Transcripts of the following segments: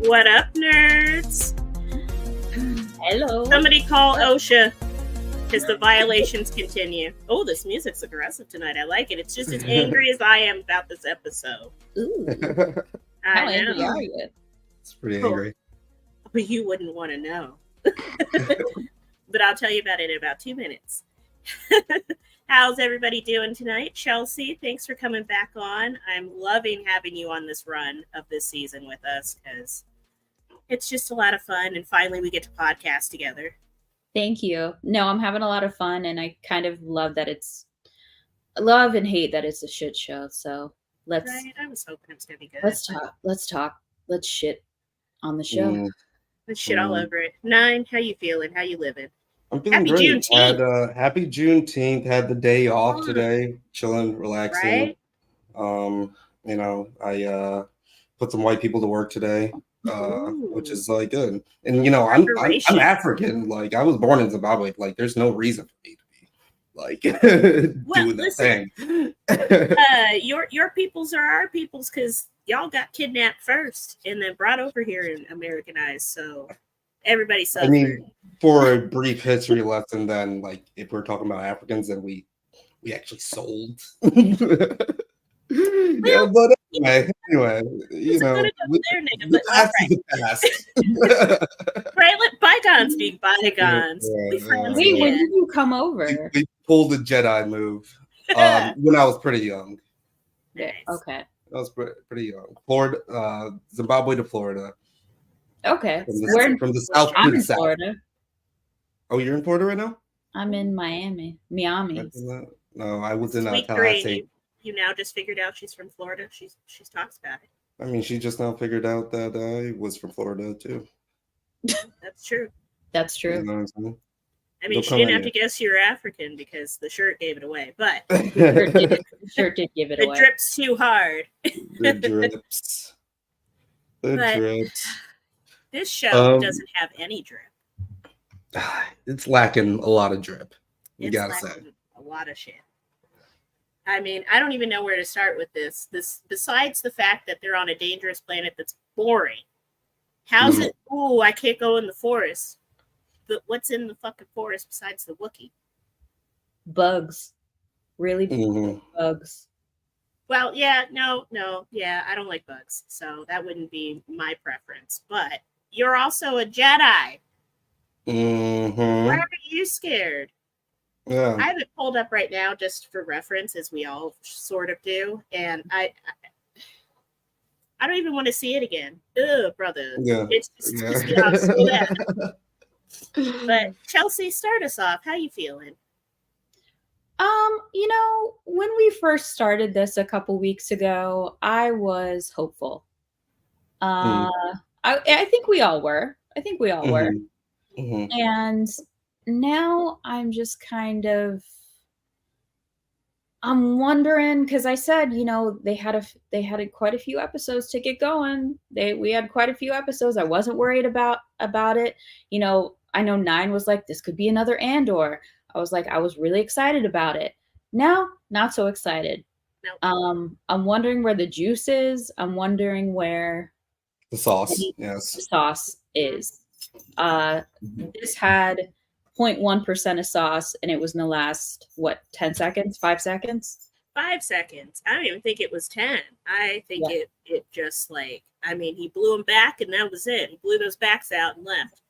What up, nerds? Hello. Somebody call Osha because the violations continue. Oh, this music's aggressive tonight. I like it. It's just as angry as I am about this episode. Ooh. I How know. angry are you? It's pretty angry. But you wouldn't want to know. But I'll tell you about it in about 2 minutes. How's everybody doing tonight? Chelsea, thanks for coming back on. I'm loving having you on this run of this season with us because it's just a lot of fun. And finally, we get to podcast together. Thank you. No, I'm having a lot of fun, and I kind of love that love and hate that it's a shit show. So let's. Right? I was hoping it was gonna be good. Let's talk. Let's shit on the show. Let's shit all over it. Nine, how you feeling? How you living? I'm feeling Happy great. Juneteenth. Happy Juneteenth. Had the day off today, chilling, relaxing. Right? I put some white people to work today, which is like good. And I'm African. Like I was born in Zimbabwe. Like there's no reason for me to be like doing that thing. Your peoples are our peoples because y'all got kidnapped first and then brought over here and Americanized. So everybody suffered. I mean, for a brief history lesson, then like if we're talking about Africans, then we actually sold. Yeah, but anyway, the past is the past. Right, let bygones be bygones. When did you come over? We pulled the Jedi move when I was pretty young. Nice. Okay. I was pretty young. Florida, Zimbabwe to Florida. Okay. From the south I'm to in the south. Florida. Oh, you're in Florida right now? I'm in Miami. No, I was in Sweet Tallahassee. Green. You now just figured out she's from Florida. She's talks about it. I mean, she just now figured out that I was from Florida too. That's true. That's true. You know what I'm saying? I mean, she didn't have to guess you're African because the shirt gave it away, but the shirt did give it away. It drips too hard. The drips. Drips. This show doesn't have any drip. It's lacking a lot of drip. You gotta say. A lot of shit. I mean, I don't even know where to start with this. Besides the fact that they're on a dangerous planet that's boring. How's it? Oh, I can't go in the forest. But what's in the fucking forest besides the Wookiee? Bugs. Really bugs. Well, yeah, no, yeah, I don't like bugs. So that wouldn't be my preference. But you're also a Jedi. Why are you scared? Yeah. I have it pulled up right now just for reference, as we all sort of do. And I don't even want to see it again. Ugh, brother. Yeah. It's just so bad. But Chelsea, start us off. How you feeling? When we first started this a couple weeks ago, I was hopeful. I think we all were. Mm-hmm. And now I'm just kind of, I'm wondering, because I said, they had quite a few episodes to get going. We had quite a few episodes. I wasn't worried about it. I know 9 was like, this could be another Andor. I was like, I was really excited about it. Now, not so excited. Nope. I'm wondering where the juice is. I'm wondering where the sauce. The sauce is. This had 0.1% of sauce, and it was in the last 10 seconds, 5 seconds. 5 seconds. I don't even think it was 10. I think it just he blew them back, and that was it. He blew those backs out and left.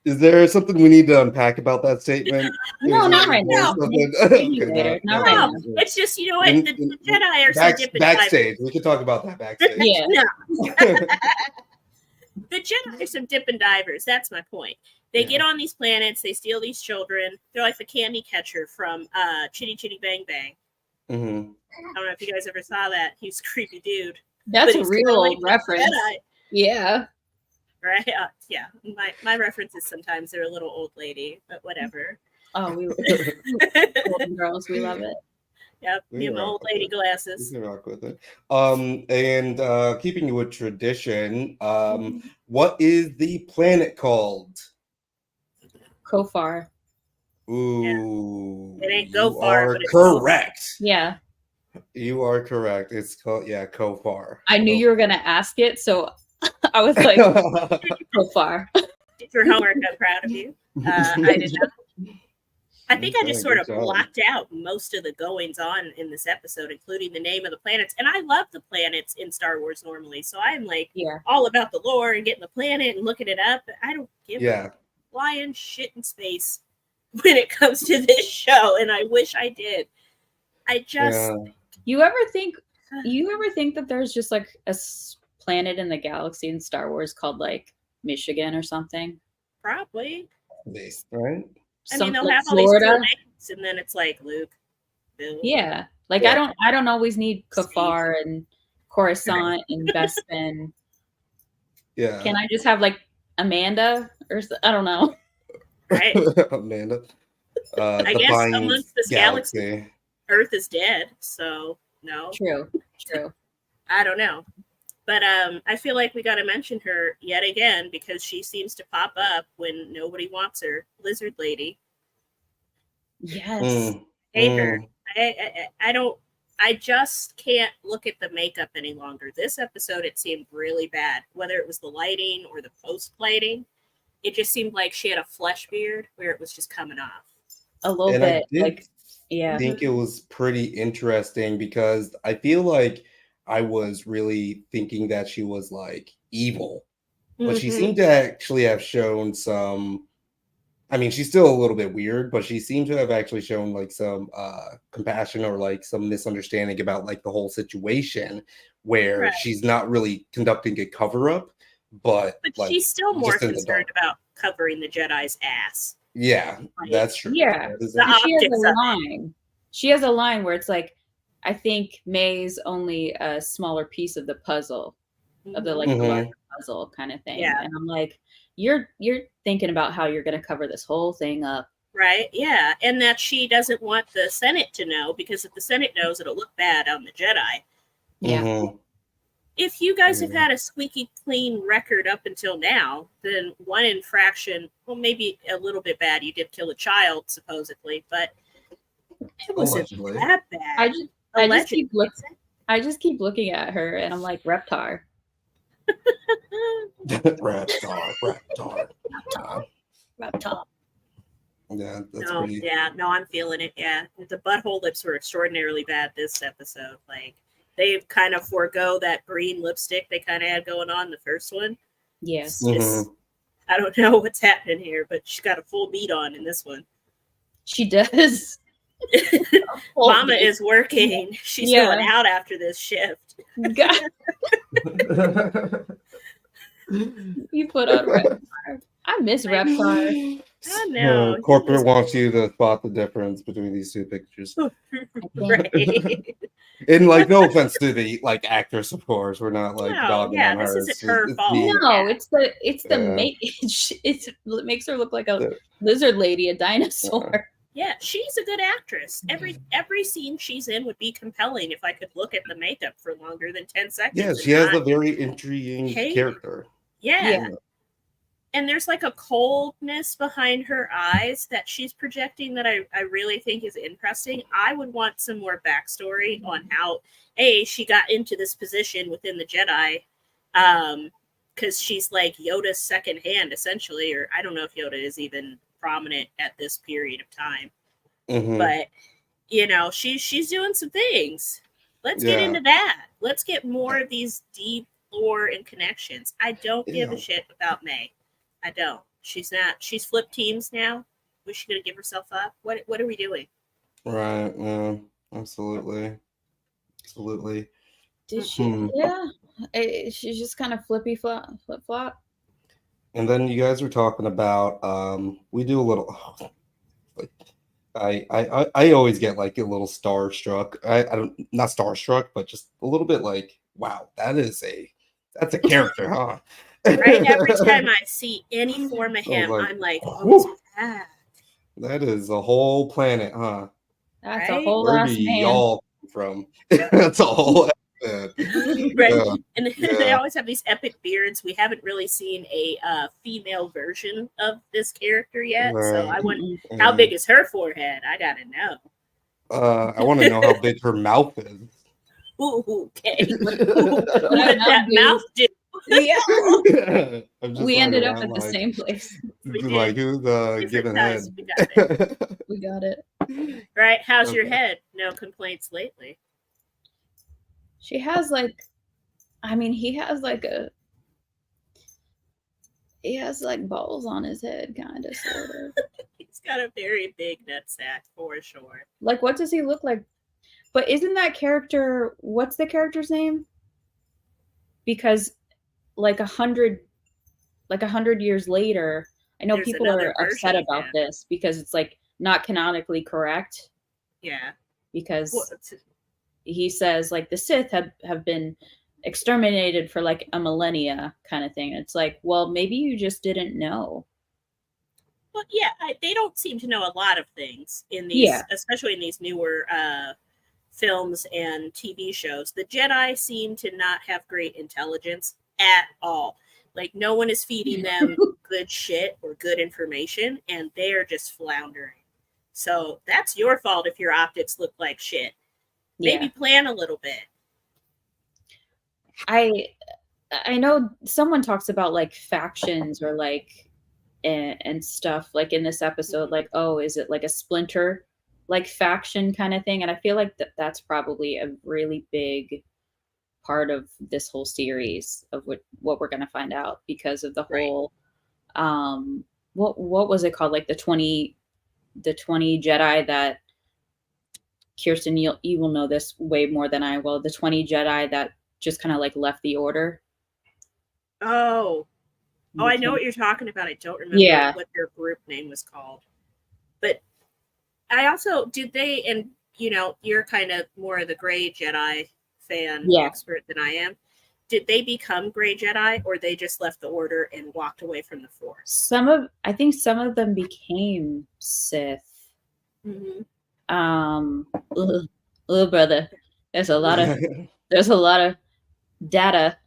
Is there something we need to unpack about that statement? No, not right now. Not right now. It's just, the Jedi are some dipping backstage. We can talk about that backstage. Yeah. The Jedi are some dip and divers. That's my point. They get on these planets. They steal these children. They're like the candy catcher from Chitty Chitty Bang Bang. Mm-hmm. I don't know if you guys ever saw that. He's a creepy dude. That's a real reference. Yeah. Right? Yeah. My references sometimes they're a little old lady, but whatever. Oh, we golden girls. We love it. Yep. Me and my old lady glasses. You can rock with it. And keeping with tradition, what is the planet called? Kofar. Ooh. Yeah. It ain't go far, but it's correct. Yeah. You are correct. It's called Kofar. I knew you were gonna ask it, so I was like, Kofar. Did your homework. I'm proud of you. I did not. I think I just sort of blocked out most of the goings on in this episode, including the name of the planets. And I love the planets in Star Wars normally, so I'm like all about the lore and getting the planet and looking it up. I don't give a flying shit in space when it comes to this show, and I wish I did. I just you ever think that there's just like a planet in the galaxy in Star Wars called like Michigan or something? Probably. Right? I mean, they'll have all these cool names, and then it's like Luke, Bill. Yeah, like I don't always need Kafar and Coruscant and Bespin. Yeah. Can I just have like Amanda or I don't know? Right. Amanda. I guess amongst this galaxy, Earth is dead, so no. True. I don't know. But I feel like we got to mention her yet again because she seems to pop up when nobody wants her. Lizard Lady. Yes. Hate her. I just can't look at the makeup any longer. This episode, it seemed really bad. Whether it was the lighting or the post-lighting, it just seemed like she had a flesh beard where it was just coming off. A little bit. I think it was pretty interesting because I feel like I was really thinking that she was like evil, but she seemed to actually have shown some. I mean, she's still a little bit weird, but she seemed to have actually shown like some compassion or like some misunderstanding about like the whole situation where she's not really conducting a cover up, but like, she's still more concerned about covering the Jedi's ass. Yeah, that's true. Yeah, She has a line where it's like, I think May's only a smaller piece of the puzzle, of the like larger puzzle kind of thing. Yeah. And I'm like, you're thinking about how you're going to cover this whole thing up. Right. Yeah. And that she doesn't want the Senate to know because if the Senate knows, it'll look bad on the Jedi. Yeah. If you guys have had a squeaky clean record up until now, then one infraction, well, maybe a little bit bad. You did kill a child, supposedly, but it wasn't that bad. I just keep looking at her and I'm like, Reptar. Reptar. Yeah, that's pretty. Yeah, no, I'm feeling it. Yeah, the butthole lips were extraordinarily bad this episode. Like they kind of forego that green lipstick they kind of had going on the first one. Yes. I don't know what's happening here, but she's got a full beat on in this one. She does. Mama is working. She's going out after this shift. You put on Reptar. I miss Reptar. I know. Corporate wants you to spot the difference between these two pictures. Right. And like, no offense to the like actress, of course, we're not like dogging on her. This isn't her fault. No, it's the it makes her look like a lizard lady, a dinosaur. Yeah, she's a good actress. Every scene she's in would be compelling if I could look at the makeup for longer than 10 seconds. Yeah, she has a very intriguing character. Yeah. And there's like a coldness behind her eyes that she's projecting that I really think is interesting. I would want some more backstory on how she got into this position within the Jedi. Because she's like Yoda's second hand, essentially, or I don't know if Yoda is even prominent at this period of time, but you know, she's doing some things. Let's get into that. Let's get more of these deep lore and connections. I don't give a shit about May. I don't. She's flipped teams now. Was she gonna give herself up? What are we doing? Right. Yeah. Absolutely. Did she? Yeah. She's just kind of flip flop. And then you guys were talking about we do a little like I always get like a little starstruck. I don't, not starstruck, but just a little bit like, wow, that's a character, huh? Right. Every time I see any form of him, I'm like, oh, that is a whole planet, huh? That's a whole Where ass do man. y'all come from? That's a whole right. And they always have these epic beards. We haven't really seen a female version of this character yet, so I wonder how big is her forehead. I gotta know. I want to know how big her mouth is. Ooh, okay. What did that mouth do? Yeah. We ended up at the same place. Like, who's giving head? We got it. Right. How's your head? No complaints lately. She has like, I mean, he has like balls on his head, kind of, sort of. He's got a very big nutsack for sure. Like, what does he look like? But isn't that character, what's the character's name? Because like 100 years later, I know people are upset about this because it's like not canonically correct. Yeah. Because he says like the Sith have been exterminated for like a millennia kind of thing. It's like, well, maybe you just didn't know. Well, yeah, they don't seem to know a lot of things in these, especially in these newer films and TV shows. The Jedi seem to not have great intelligence at all. Like, no one is feeding them good shit or good information, and they're just floundering. So that's your fault if your optics look like shit. Maybe plan a little bit. I know someone talks about like factions or like and stuff like in this episode, like, oh, is it like a splinter like faction kind of thing? And I feel like that's probably a really big part of this whole series of what we're going to find out because of the whole what was it called, like the 20 Jedi that Kirsten, you will know this way more than I will, the 20 Jedi that just kind of like left the order. I know what you're talking about. I don't remember what their group name was called. But I also, and you know, you're kind of more of the Gray Jedi fan expert than I am. Did they become Gray Jedi, or they just left the order and walked away from the Force? I think some of them became Sith. Little brother, there's a lot of data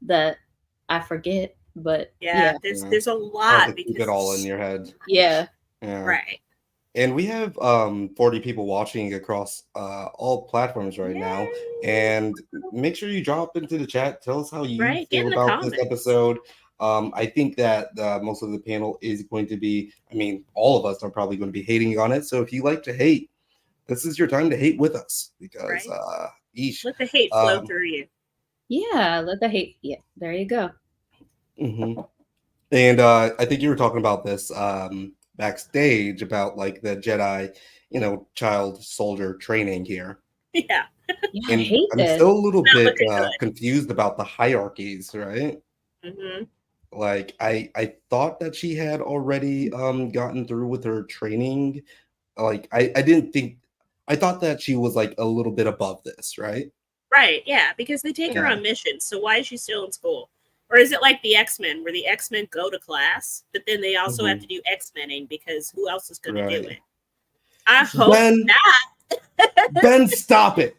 that I forget, but there's a lot because keep it all in your head. Yeah. Right. And we have 40 people watching across all platforms right now. And make sure you drop into the chat. Tell us how you feel about this episode. I think that most of the panel is going to be, I mean, all of us are probably going to be hating on it. So if you like to hate, this is your time to hate with us because let the hate flow through you. Yeah, let the hate. Yeah, there you go. Mm-hmm. And I think you were talking about this backstage about like the Jedi, you know, child soldier training here. Yeah. And I'm still a little bit confused about the hierarchies, right? Mm-hmm. Like I thought that she had already gotten through with her training. Like I thought that she was like a little bit above this, right? Right, yeah, because they take her on missions. So why is she still in school? Or is it like the X-Men, where the X-Men go to class, but then they also have to do X-Mening because who else is going to do it? I hope not. Ben, stop it.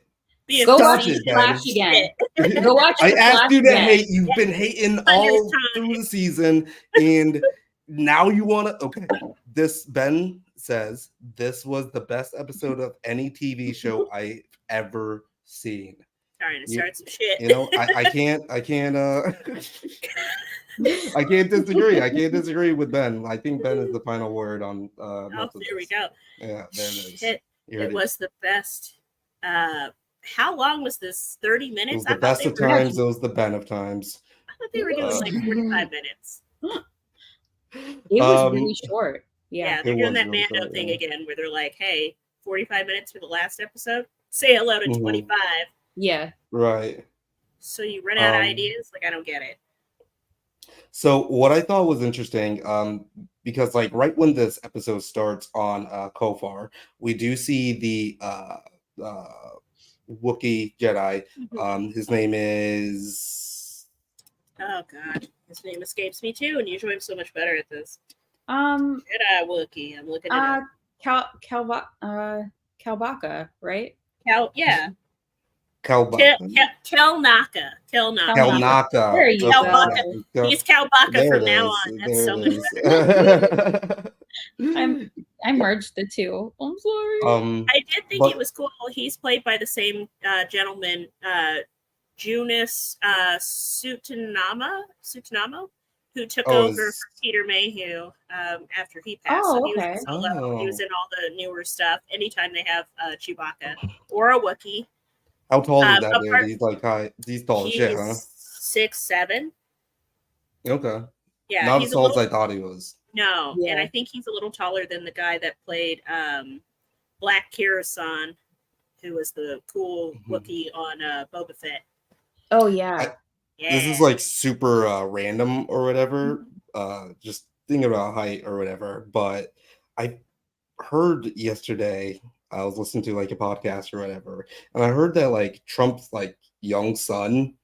Go watch Flash again. Go watch. I asked you to hate. You've been hating all through the season, and now you want to. Okay, Ben says this was the best episode of any TV show I've ever seen. Trying to start some shit. You know, I can't I can't disagree. I can't disagree with Ben. I think Ben is the final word on there we go. Yeah, there it is. It was the best. How long was this? 30 minutes? It was the best of times. It was the Ben of times. I thought they were doing like 45 minutes. It was really short. Yeah, they're doing that Mando thing again where they're like, hey, 45 minutes for the last episode? Say hello to 25. Yeah. Right. So you run out of ideas? Like, I don't get it. So what I thought was interesting, because like right when this episode starts on Kofar, we do see the Wookiee Jedi. His name is... Oh, God. His name escapes me, too, and usually I'm so much better at this. Jedi Wookiee. I'm looking at Kalbaka, right? Kelnaka. There you go. He's Kalbaka from now on. That's so much better. I merged the two. I'm sorry. I did think it was cool. He's played by the same gentleman, Junis Sutanamo, who took over for Peter Mayhew after he passed. Oh, so he okay. was in Solo. He was in all the newer stuff. Anytime they have Chewbacca or a Wookiee. How tall is that dude? He's like high. He's tall as shit, huh? 6'7". Okay. Yeah, not as tall as I thought he was. No, and I think he's a little taller than the guy that played Black Kirsan, who was the cool Wookiee on Boba Fett. Oh yeah. This is like super random or whatever. Just thinking about height or whatever. But I heard yesterday, I was listening to like a podcast or whatever, and I heard that like Trump's like young son,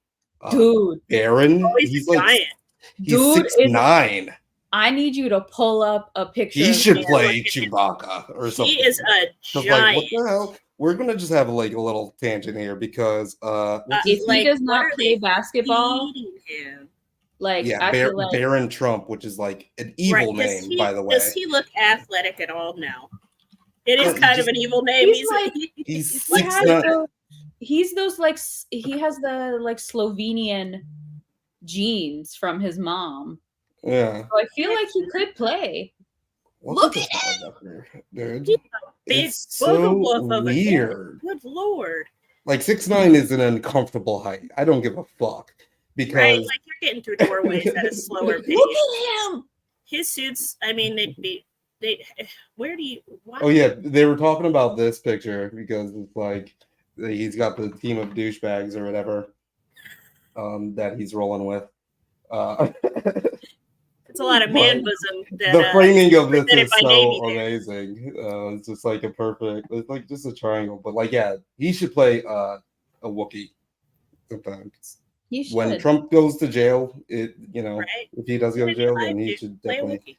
dude, Barron, he's like giant. He's 6'9". I need you to pull up a picture. He should play Chewbacca or something. He is a giant. Like, what the hell? We're gonna just have like a little tangent here because if he does not play basketball, like Barron Trump, which is like an evil name, by the way. Does he look athletic at all? No. It is kind of an evil name. He's 6'9". He's those like he has the like Slovenian genes from his mom. Yeah. So I feel like he could play. Look at him, dude. It's so weird. Good lord. Like 6'9" is an uncomfortable height. I don't give a fuck because like you're getting through doorways at a slower pace. Look at him. His suits. I mean, where do you? Why? Oh yeah, they were talking about this picture because it's like he's got the team of douchebags or whatever that he's rolling with. It's a lot of man bosom. The framing of this is so amazing. It's just like it's like just a triangle. But like, yeah, he should play a Wookiee sometimes. When Trump goes to jail, if he does go to jail, then he should definitely.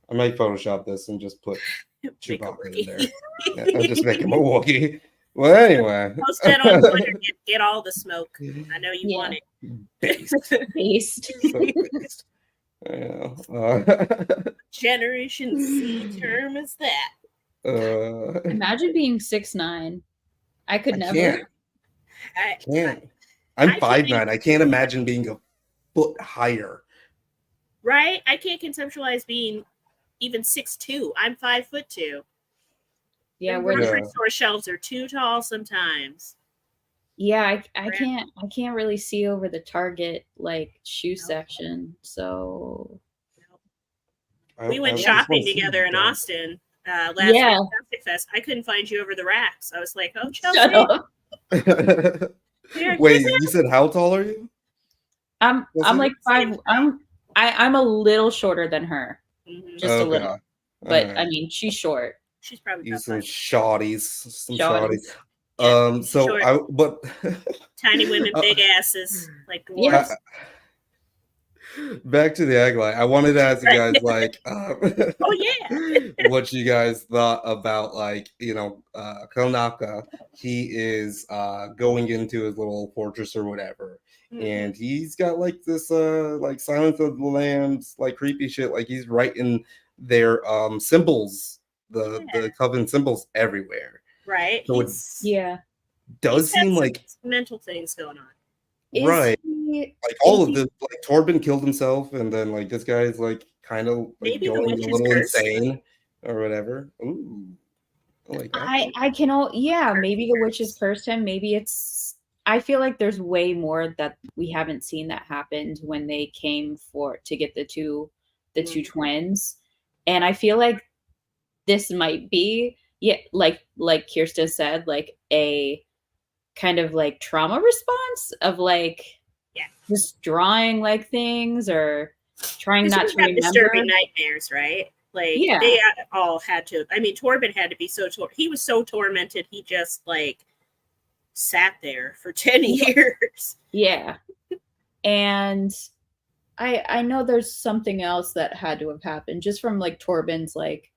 I might Photoshop this and just put Chewbacca in there. I'll just make him a Wookiee. Well, anyway. Post that on Twitter. Get all the smoke. I know you want it. Based. So based. Generation C term is that. Imagine being 6'9". I could never. I can't. I'm 5'9". I can't imagine being a foot higher. Right? I can't conceptualize being even 6'2". I'm 5'2". Yeah, the grocery store shelves are too tall sometimes. Yeah, I can't really see over the Target like shoe section. So we went shopping together in Austin last week at Plastic Fest. I couldn't find you over the racks. I was like, "Oh, Chelsea." Shut up. Wait, you said how tall are you? I'm like 5. I'm a little shorter than her, just a little. But I mean, she's short. She's probably some shawties. But tiny women, big asses, like dwarves. Back to the ACOLYTE. I wanted to ask you guys, like, what you guys thought about, like, Konaka. He is going into his little fortress or whatever, and he's got like this, like Silence of the Lambs, like creepy shit. Like he's writing their symbols, the Coven symbols everywhere. Right. So does seem like mental things going on. Right. Like all of this, like Torben killed himself, and then like this guy's like kind of like going a little insane or whatever. Ooh. Maybe the witches cursed him. Maybe it's I feel like there's way more that we haven't seen that happened when they came to get the two twins. And I feel like this might be like Kirsten said, like a kind of like trauma response of like just drawing like things or trying not to remember. Disturbing nightmares, right? Like they all had to. I mean, Torben had to be he was so tormented. He just like sat there for 10 years. Yeah, and I know there's something else that had to have happened just from like Torben's like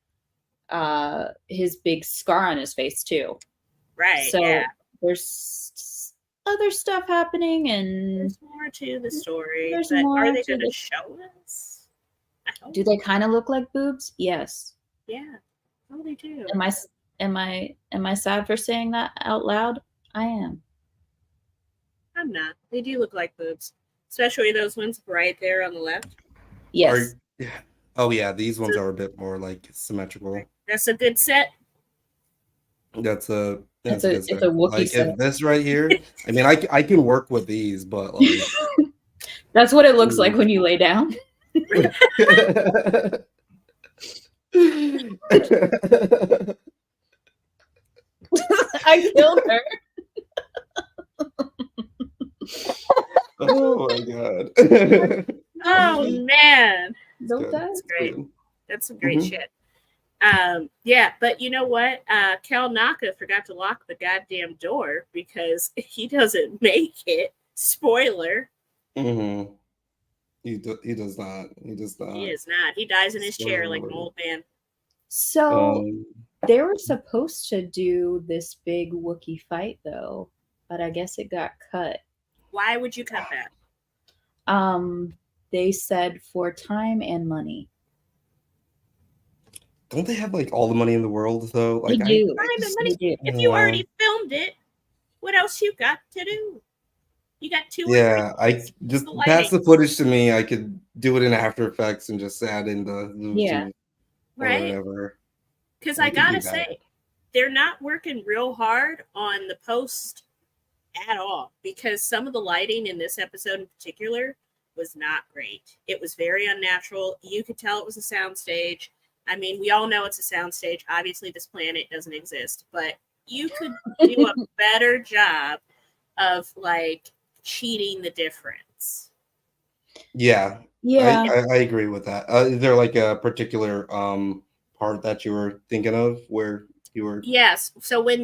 his big scar on his face too. Right. So there's other stuff happening, and there's more to the story. But are they going to show us? Do they kind of look like boobs? Yes. Yeah. Oh, they do. Am I sad for saying that out loud? I am. I'm not. They do look like boobs, especially those ones right there on the left. Yes. Oh yeah, these ones are a bit more like symmetrical. That's a good set. That's a it's a Wookiee like set. if this right here, I mean, I can work with these, but like that's what it looks like when you lay down. I killed her. Oh my god. Oh man. That's great. That's some great shit. Yeah, but you know what? Cal Naka forgot to lock the goddamn door because he doesn't make it. Spoiler. Mm-hmm. He does not. He does not. He is not. He dies in his chair like an old man. So they were supposed to do this big Wookiee fight though, but I guess it got cut. Why would you cut that? They said for time and money. Don't they have like all the money in the world though? Like they do. If you already filmed it, what else you got to do? You got 2 I just pass the footage to me. I could do it in After Effects and just add in the right. Whatever. Because I gotta say, they're not working real hard on the post at all. Because some of the lighting in this episode in particular was not great. It was very unnatural. You could tell it was a soundstage. I mean, we all know it's a soundstage. Obviously, this planet doesn't exist, but you could do a better job of like cheating the difference. Yeah. I agree with that. Is there like a particular part that you were thinking of where you were? Yes. So when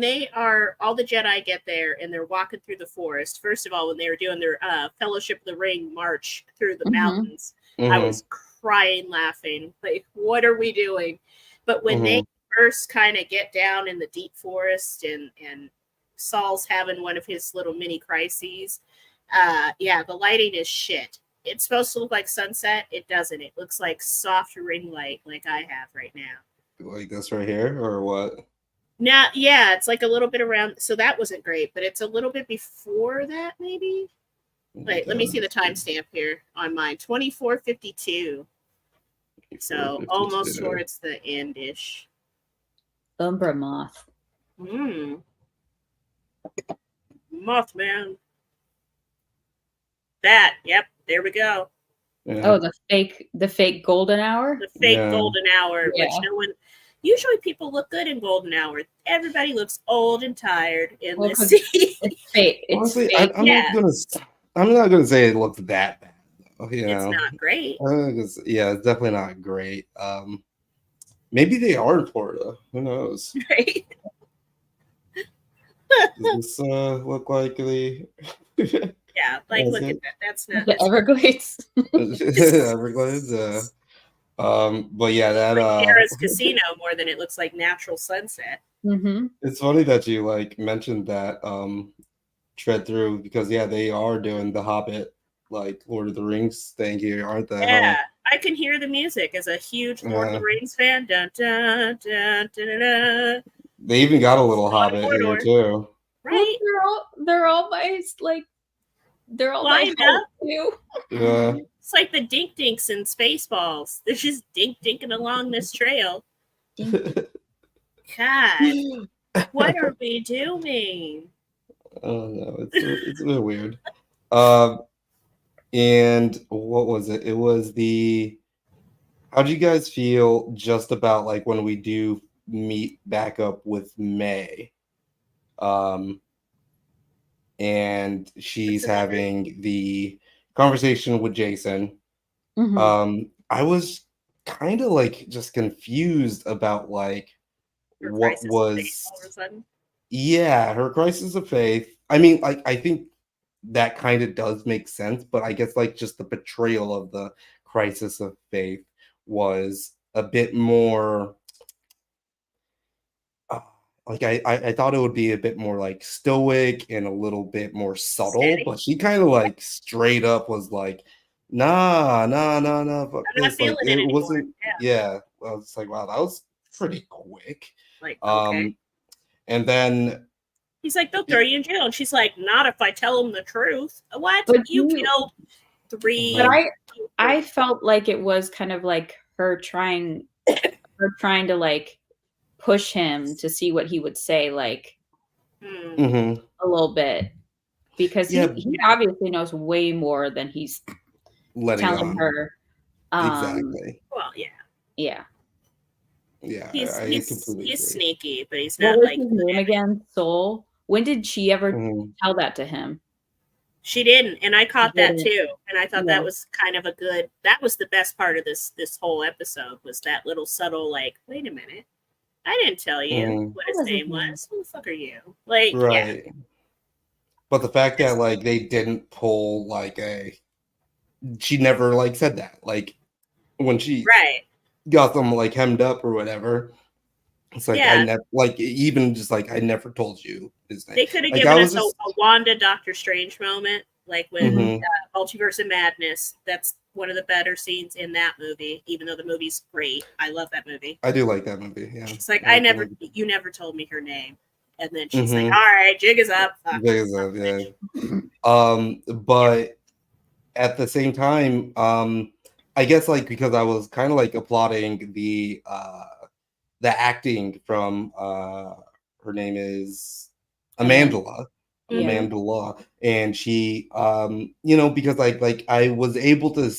all the Jedi get there and they're walking through the forest, first of all, when they were doing their Fellowship of the Ring march through the mountains, I was crying laughing. Like, what are we doing? But when they first kind of get down in the deep forest and Saul's having one of his little mini crises, the lighting is shit. It's supposed to look like sunset. It doesn't. It looks like soft ring light like I have right now. Like this right here or what? Now, yeah, it's like a little bit around. So that wasn't great, but it's a little bit before that, maybe. Wait, let me see the timestamp here on mine. 24:52. So almost towards the end-ish. Umbra Moth. Mothman. That, yep, there we go. Yeah. Oh, the fake golden hour? The fake golden hour, which no one... Usually people look good in golden hour. Everybody looks old and tired in this scene. It's fake. Honestly, fake. I'm not gonna say it looks that bad. Though, it's not great. It's definitely not great. Maybe they are in Florida. Who knows? Right. Does this look like the? Yeah, like look at that. That's not the Everglades. Everglades. But yeah, that like Harrah's Casino more than it looks like natural sunset. It's funny that you like mentioned that tread through because they are doing the Hobbit like Lord of the Rings thing here, aren't they? Yeah, I can hear the music as a huge Lord of the Rings fan. Dun, dun, dun, dun, dun, dun. They even got a little Hobbit here too. Right? They're all by like they're all lined up too. Yeah. It's like the Dink Dinks in Spaceballs. They're just dinking along this trail. God, what are we doing? Oh no, it's a bit weird. And what was it? It was how do you guys feel just about like when we do meet back up with May? And she's having the conversation with Jason. I was kind of like just confused about like what was her crisis of faith. I mean, like I think that kind of does make sense, but I guess like just the portrayal of the crisis of faith was a bit more like I thought it would be a bit more like stoic and a little bit more subtle, but she kind of like straight up was like, nah, fuck this. Like, it wasn't. Yeah, I was like, wow, that was pretty quick. Like, okay. And then he's like, they'll throw you in jail. And she's like, not if I tell them the truth. What? But you killed 3. But I felt like it was kind of like her trying to like push him to see what he would say, like a little bit, because he obviously knows way more than he's telling her. Exactly. Well, yeah. He's sneaky, but he's not like his name again. Soul. When did she ever tell that to him? She didn't, and I caught that too. And I thought that was kind of that was the best part of this whole episode, was that little subtle, like, wait a minute, I didn't tell you what his name was. Who the fuck are you? Like, right. Yeah. But the fact that like they didn't pull like she never like said that, like when she got them like hemmed up or whatever. It's like I never, like, even just like I never told you his name. They could have given us a Wanda Doctor Strange moment, like when Multiverse of Madness. That's one of the better scenes in that movie, even though the movie's great. I love that movie. I do like that movie. Yeah, it's like you never told me her name, and then she's like, "All right, jig is up." Jig is up, yeah. But at the same time, I guess like because I was kind of like applauding the acting from her name is Amandla. Amandla, and she because like I was able to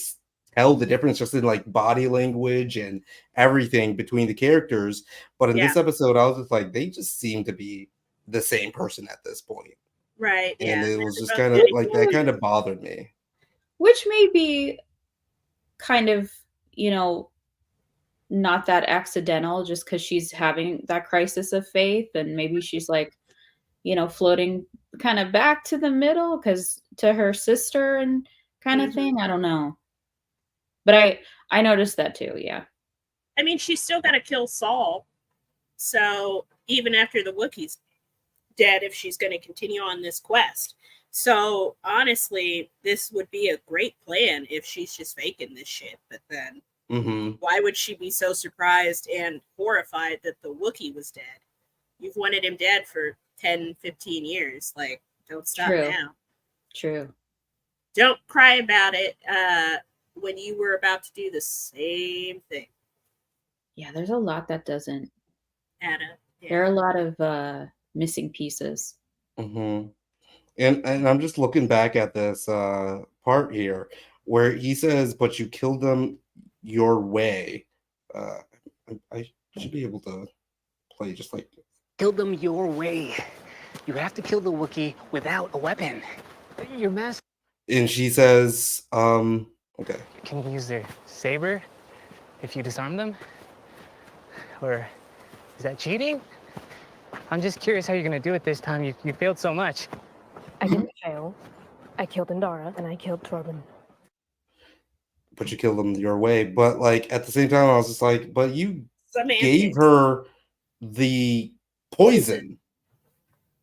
tell the difference just in like body language and everything between the characters, but in this episode I was just like, they just seem to be the same person at this point, right? And it was just kind of like that kind of bothered me, which may be kind of not that accidental, just because she's having that crisis of faith, and maybe she's like floating kind of back to the middle because to her sister and kind of thing. I don't know, but I noticed that too. Yeah, I mean, she's still got to kill Saul, so even after the Wookiee's dead, if she's going to continue on this quest. So honestly, this would be a great plan if she's just faking this shit. But then why would she be so surprised and horrified that the Wookiee was dead? You've wanted him dead for 10, 15 years. Like, don't stop now. True. Don't cry about it when you were about to do the same thing. Yeah, there's a lot that doesn't add up. Yeah. There are a lot of missing pieces. And I'm just looking back at this part here where he says, "But you killed them your way." I should be able to play just like this. Kill them your way. You have to kill the Wookiee without a weapon. Your master. And she says, okay. Can you use their saber if you disarm them? Or is that cheating? I'm just curious how you're gonna do it this time. You failed so much. I didn't fail. I killed Indara and I killed Torben. But you killed them your way. But like at the same time, I was just like, but you gave her the poison.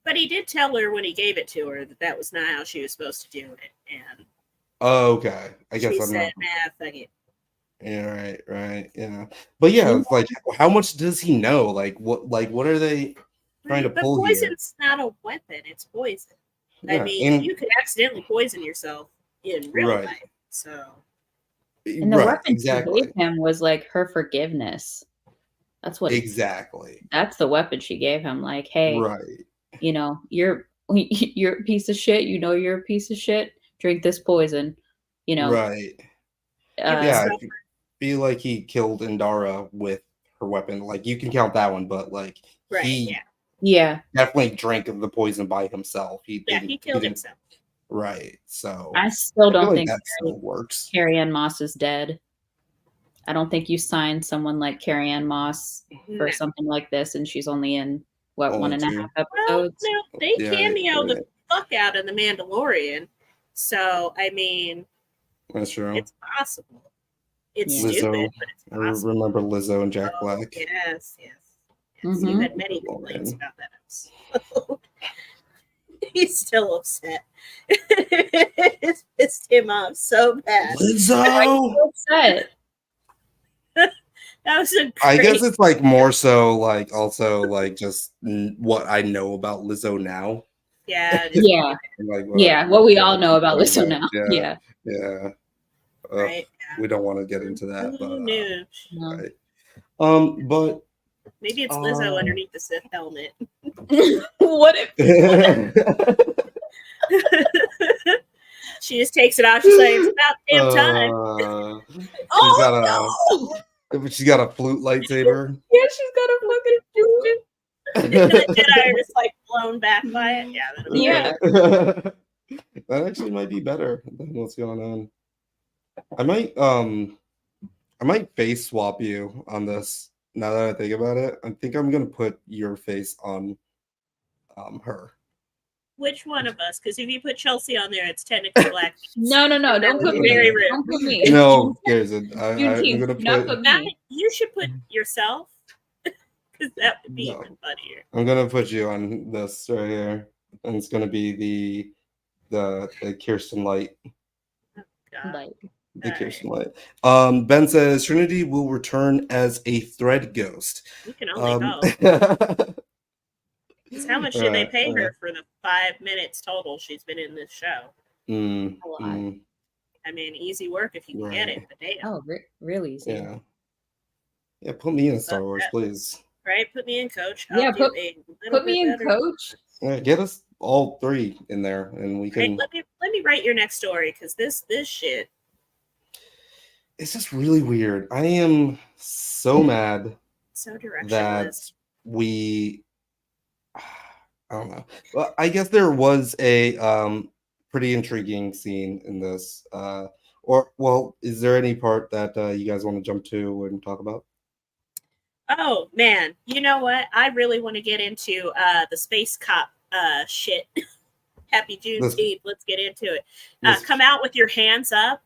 But he did tell her when he gave it to her that was not how she was supposed to do it. And okay, I guess she said, "Nah, fuck it." Yeah, right, yeah. But yeah, it's like, how much does he know? Like, what are they trying to pull here? Poison's not a weapon; it's poison. Yeah, I mean, you could accidentally poison yourself in real life. So, and the weapon she gave him was like her forgiveness. That's what That's the weapon she gave him. Like, hey, you're a piece of shit. You're a piece of shit. Drink this poison. Right. I feel like he killed Indara with her weapon. Like, you can count that one, but like he definitely drank the poison by himself. He killed himself. Right. So I still don't think that still works. Carrie-Anne Moss is dead. I don't think you signed someone like Carrie-Anne Moss for something like this, and she's only in 1.5 episodes. Well, they cameo the fuck out of the Mandalorian. So I mean, that's true. It's possible. It's Lizzo, stupid, but it's possible. I remember Lizzo and Jack Black. Yes. You had many complaints about that episode. He's still upset. It's pissed him off so bad. Lizzo! I'm so upset. That was a great... I guess it's like more so like also like just what I know about Lizzo now. Yeah. Yeah. Like What we all know about Lizzo now. Yeah. Right. We don't want to get into that, but No. right. But maybe it's Lizzo underneath the Sith helmet. What if? She just takes it off. She's like, it's about damn time. She's got a flute lightsaber. Yeah, she's got a fucking flute. The Jedi are just like blown back by it. Yeah. That actually might be better than what's going on. I might face swap you on this. Now that I think about it, I think I'm gonna put your face on her. Which one of us? Because if you put Chelsea on there, it's technically black. No, don't put me. Very rude. Don't put me. No, there's I'm gonna put me. You should put yourself, because that would be even funnier. I'm gonna put you on this right here, and it's gonna be the Kirsten Light. Oh, God. The Kirsten Light. Ben says Trinity will return as a thread ghost. You can only hope. How much did they pay her for the 5 minutes total she's been in this show? A lot. I mean, easy work if you can get it. But damn. Oh, really easy. Yeah. Put me in Star Wars, please. Right, put me in, Coach. Put me in, Coach. Yeah, get us all three in there, and we can. Right, let me write your next story, because this shit. It's just really weird. I am so mad. So directionless. That we. I don't know. Well, I guess there was a pretty intriguing scene in this. Is there any part that you guys want to jump to and talk about? Oh man, you know what? I really want to get into the space cop shit. Happy Juneteenth. Let's get into it. Come out with your hands up.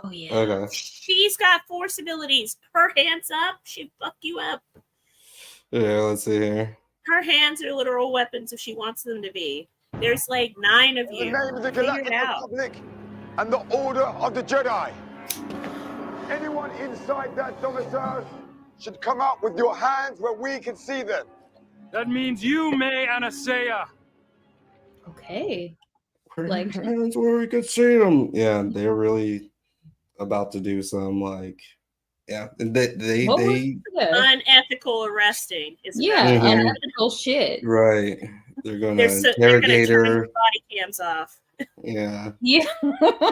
Oh yeah. Okay. She's got force abilities. Her hands up, she'd fuck you up. Yeah, let's see here. Her hands are literal weapons if she wants them to be. There's like 9 of you. In the name of the Figure Galactic it out. Republic and the Order of the Jedi. Anyone inside that domicile should come out with your hands where we can see them. That means you, May Anasea. Okay. Like hands where we could see them. Yeah, they're really about to do some they unethical arresting. Unethical shit. Right. They're gonna interrogate her. Body cams off. Yeah.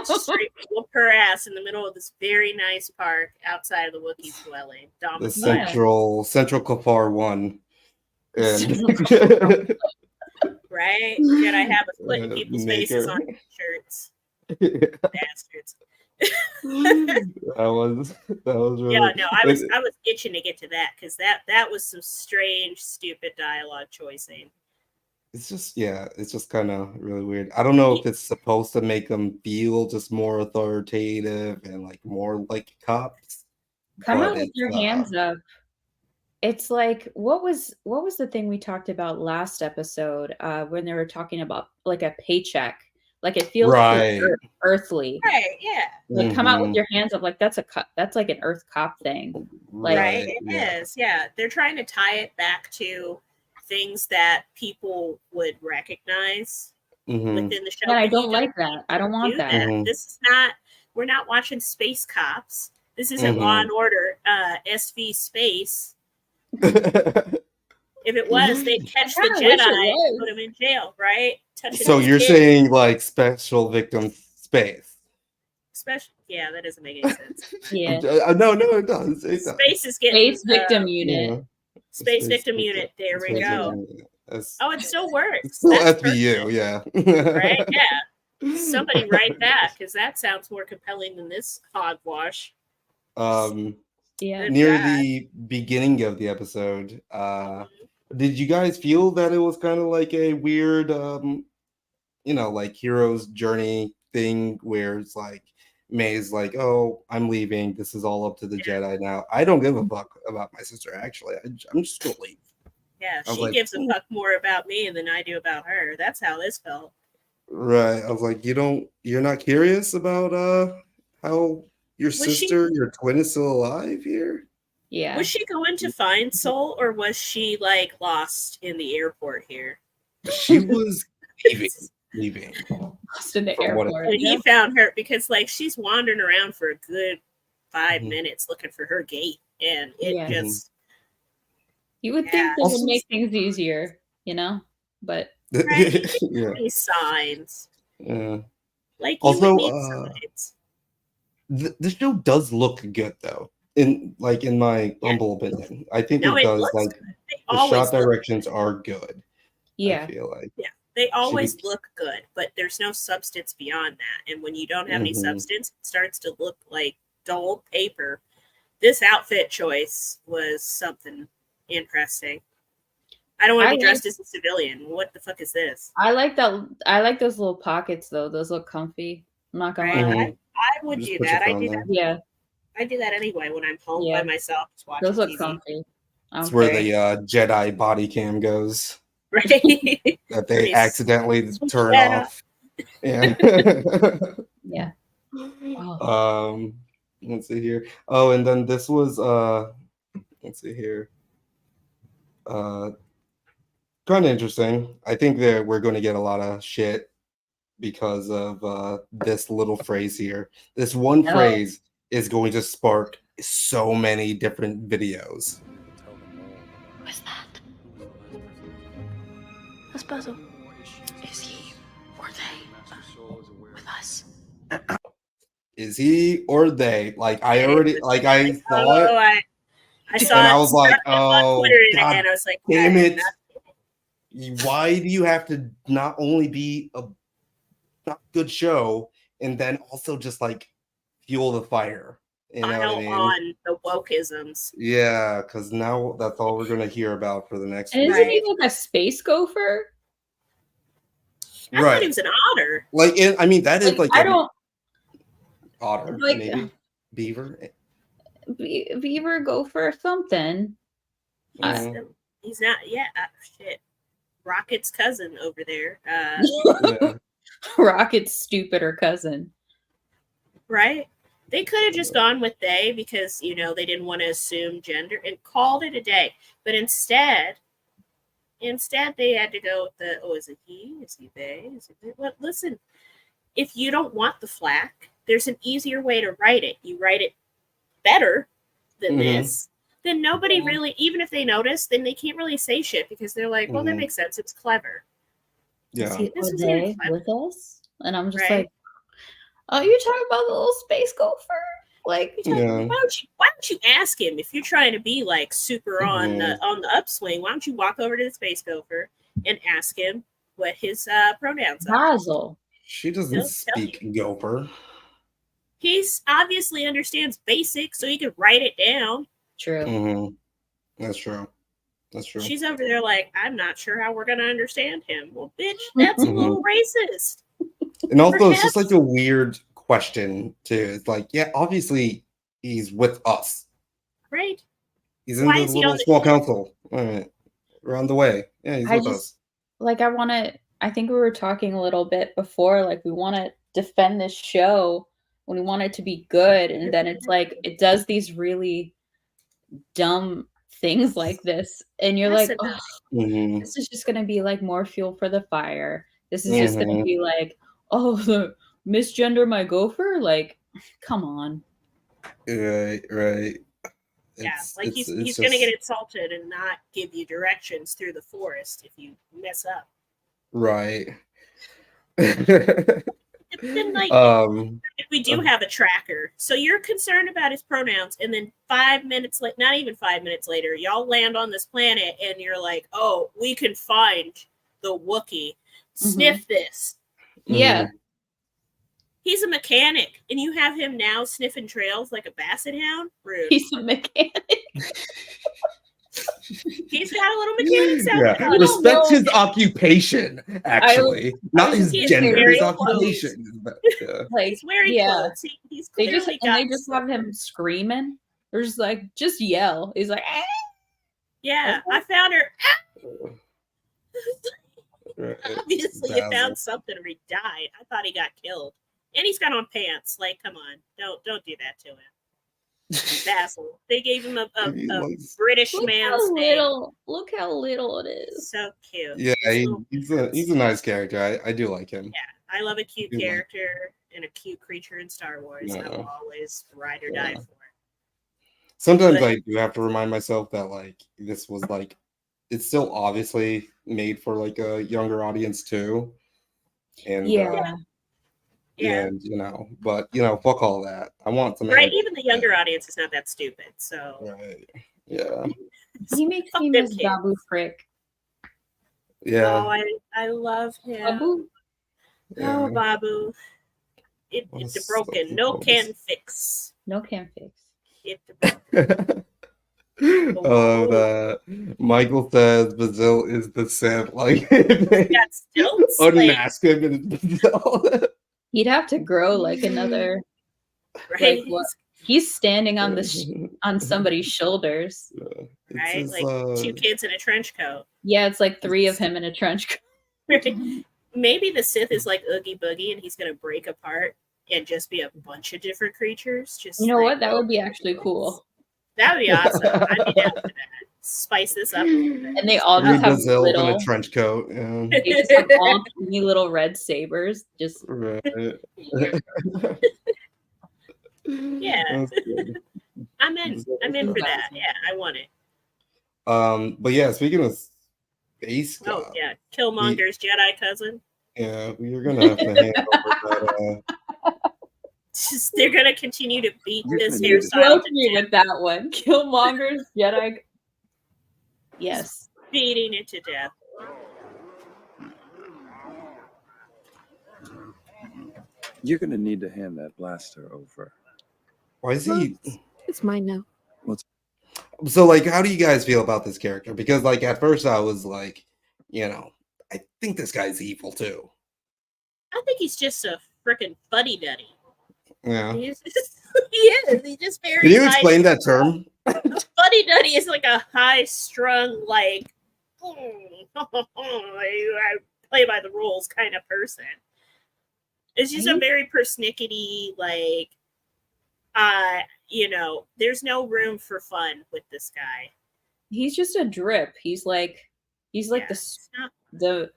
Straight whoop her ass in the middle of this very nice park outside of the Wookiee's dwelling. The Central Kafar 1. And right? Yet I have a split in people's faces on shirts. Bastards. that was really... I was itching to get to that, because that was some strange, stupid dialogue choicing. It's just kind of really weird. I don't know if it's supposed to make them feel just more authoritative and like more like cops. Come out with your hands up. It's like, what was the thing we talked about last episode when they were talking about like a paycheck? Like it feels like earthly. Right, yeah. Like come out with your hands up, like that's like an Earth cop thing. Like, right, it is. Yeah. They're trying to tie it back to things that people would recognize within the show. And I don't like that. I don't want that. This is not, we're not watching Space Cops. This isn't Law and Order, SV Space. If it was, they'd catch the Jedi and put him in jail, right? So you're saying like special victim space? Yeah, that doesn't make any sense. Yeah. No, it does. Space is getting Space victim unit. Yeah. Space victim unit. There we go. It still works. It's still FBU, yeah. Right? Yeah. Somebody write that, because that sounds more compelling than this hogwash. Near the beginning of the episode, did you guys feel that it was kind of like a weird, like hero's journey thing where it's like May's like, oh, I'm leaving. This is all up to the Jedi now. I don't give a fuck about my sister, actually. I'm just going to leave. Yeah, she gives a fuck more about me than I do about her. That's how this felt. Right. I was like, you're not curious about how your sister, your twin is still alive here? Yeah. Was she going to find Soul, or was she like lost in the airport here? She was leaving. Lost in the From what it- airport. And he found her because like she's wandering around for a good 5 Mhm. minutes looking for her gate, and it Yeah. just You would think Yeah. they Also- would make things easier, you know? But right. Yeah. These signs, Yeah. like you Also, would need signs. The show does look good though. In my humble opinion, I think No, it it does. looks Like good. They the always shot look directions are good. yeah. I feel like. They always look good, but there's no substance beyond that. And when you don't have any Mhm. substance, it starts to look like dull paper. This outfit choice was something interesting. I don't want to be dressed as a civilian. What the fuck is this? I like that. I like those little pockets though. Those look comfy. I'm not gonna Right? lie. Mhm. I would Just do put your that. I phone do there. that. Yeah, I do that anyway when I'm home Yeah. by myself just watching those look TV. comfy. I That's don't where care. the Jedi body cam goes Right? that they Nice. accidentally turn Jedi. off. Yeah. Yeah. Oh. Let's see here. Oh, and then this was let's see here. Kind of interesting. I think that we're going to get a lot of shit because of this little phrase here. This one Oh. phrase is going to spark so many different videos. What's that? Esposo, is he or they with us? Is he or they? Like I already like I saw it I saw and it I was like, on oh Twitter god and I was like, damn I am it. not- Why do you have to not only be a not good show and then also just like fuel the fire? You know what I pile mean? on the wokeisms. Yeah, because now that's all we're gonna hear about for the next And week. isn't he like a space gopher? I thought he was an otter. Like, I mean, that is like I an don't otter, like maybe beaver. beaver gopher something. He's not. Yeah, shit. Rocket's cousin over there. Yeah. Rocket's stupider cousin. Right? They could have just gone with they because they didn't want to assume gender and called it a day. But instead they had to go with is it he? Is he they? Is it they? Well, listen, if you don't want the flack, there's an easier way to write it. You write it better than this. Then nobody really, even if they notice, then they can't really say shit because they're like, well, that makes sense. It's clever. Yeah. Is he This or is they even clever. with us? And I'm just Right. like, oh, you're talking about the little space gopher? Like, Yeah. Why don't you ask him if you're trying to be like super on the upswing? Why don't you walk over to the space gopher and ask him what his pronouns are? Basil. She doesn't He'll tell speak gopher. He's obviously understands basics, so he can write it down. True. That's true. That's true. She's over there like, I'm not sure how we're gonna understand him. Well, bitch, that's a little racist. And also, it's just like a weird question too. It's like, yeah, obviously he's with us. Right. He's in Why the is he little on the small ship? council. All right. We're on the way. Yeah, he's with us. Like, I think we were talking a little bit before, like, we want to defend this show when we want it to be good. And then it's like, it does these really dumb things like this. And you're like, oh, this is just going to be like more fuel for the fire. This is just going to be like, oh, misgender my gopher? Like, come on. Right. Yeah, like he's going to get insulted and not give you directions through the forest if you mess up. Right. Then, like, if we do have a tracker, so you're concerned about his pronouns, and then 5 minutes later, not even 5 minutes later, y'all land on this planet, and you're like, oh, we can find the Wookiee. Sniff this. Yeah. He's a mechanic, and you have him now sniffing trails like a basset hound? Rude. He's a mechanic. He's got a little mechanic sound. Yeah. Respect his occupation, actually. Not his gender, his occupation. Like, he's wearing clothes. He's they clearly just have him screaming. They're just like, just yell. He's like, ah! Yeah, I found her. Obviously, you found something or he died. I thought he got killed. And he's got on pants. Like, come on. Don't do that to him. Basil. They gave him a British Look man's how name. little. Look how little it is. So cute. Yeah, He's he's a nice character. I do like him. Yeah, I love a cute character and a cute creature in Star Wars. Yeah. I will always ride or die for it. Sometimes I do have to remind myself that like this was like it's still obviously made for like a younger audience too. And and you know, but you know, fuck all that. I want some even the younger audience is not that stupid. So yeah. He makes me miss Babu Frick. Yeah. Oh, I love him. Babu. Yeah. Oh, Babu. It's broken. No can fix. No can fix. Michael says Bazil is the Sith. Like unmask him in Bazil. He'd have to grow like another. Right. Like what? He's standing on on somebody's shoulders. Right, like 2 kids in a trench coat. Yeah, it's like 3 of him in a trench coat. Maybe the Sith is like Oogie Boogie, and he's gonna break apart and just be a bunch of different creatures. Just you know what? That would be actually cool. That would be awesome. I'd be down for that. Spice this up a little bit. And they all just have little in a trench coat. Yeah. They just have all tiny little red sabers. Just right. Yeah. I'm in for that. Yeah, I want it. But yeah, speaking of space God, yeah, Killmonger's Jedi cousin. Yeah, you're gonna have to hand over that. They're gonna continue to beat this hairstyle. Me with that one. Killmonger's Jedi. Yes, beating it to death. You're gonna need to hand that blaster over. Why is he? It's mine now. So, like, how do you guys feel about this character? Because, like, at first I was like, you know, I think this guy's evil too. I think he's just a freaking fuddy-duddy. Yeah. He is. He just very. Can you explain that term? Fuddy-duddy is like a high-strung, like, I play by the rules kind of person. It's just a very persnickety, like, you know, there's no room for fun with this guy. He's just a drip. He's like the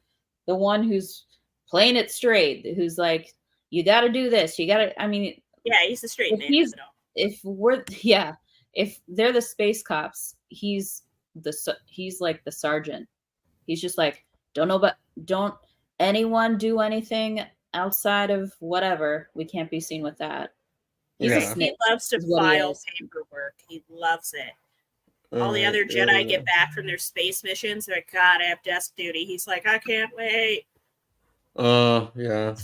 one who's playing it straight, who's like, you got to do this. You got to, I mean, yeah, he's the straight man. If they're the space cops, he's like the sergeant. He's just like, don't anyone do anything outside of whatever. We can't be seen with that. He loves to file paperwork. He loves it. All the other Jedi get back from their space missions. They're like, God, I have desk duty. He's like, I can't wait. Yeah.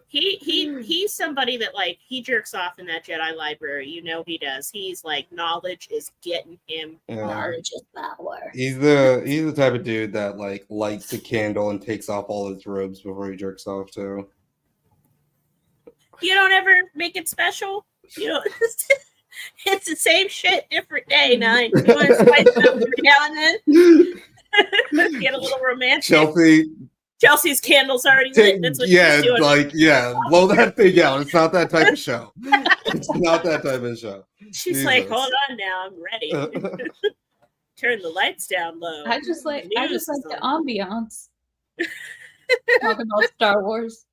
He's somebody that, like, he jerks off in that Jedi library. You know he does. He's like, knowledge is getting him. Yeah. Knowledge is power. He's the type of dude that like lights a candle and takes off all his robes before he jerks off too. You don't ever make it special? You know, it's the same shit, different day, 9. You want to spice it up every now and then? Get a little romantic. Chelsea's candle's already lit. That's what she's doing. Blow that thing out. It's not that type of show. It's not that type of show. She's like, hold on now, I'm ready. Turn the lights down low. I just like the ambiance. Talk about Star Wars.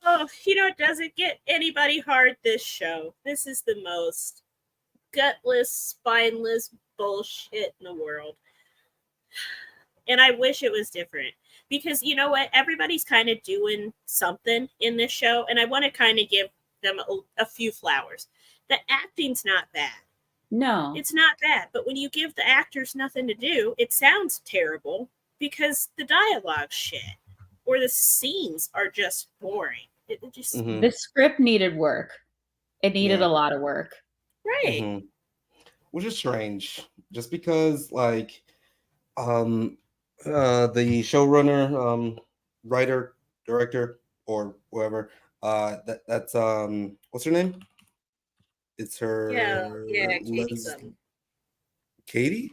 Oh, you know, it doesn't get anybody hard, this show. This is the most gutless, spineless bullshit in the world. And I wish it was different. Because, you know what? Everybody's kind of doing something in this show. And I want to kind of give them a few flowers. The acting's not bad. No. It's not bad. But when you give the actors nothing to do, it sounds terrible. Because the dialogue's shit. Or the scenes are just boring. It just The script needed work. It needed a lot of work. Right. Mm-hmm. Which is strange. Just because, like, the showrunner, writer, director, or whoever, that's what's her name? It's her. Yeah, Katie. Katie?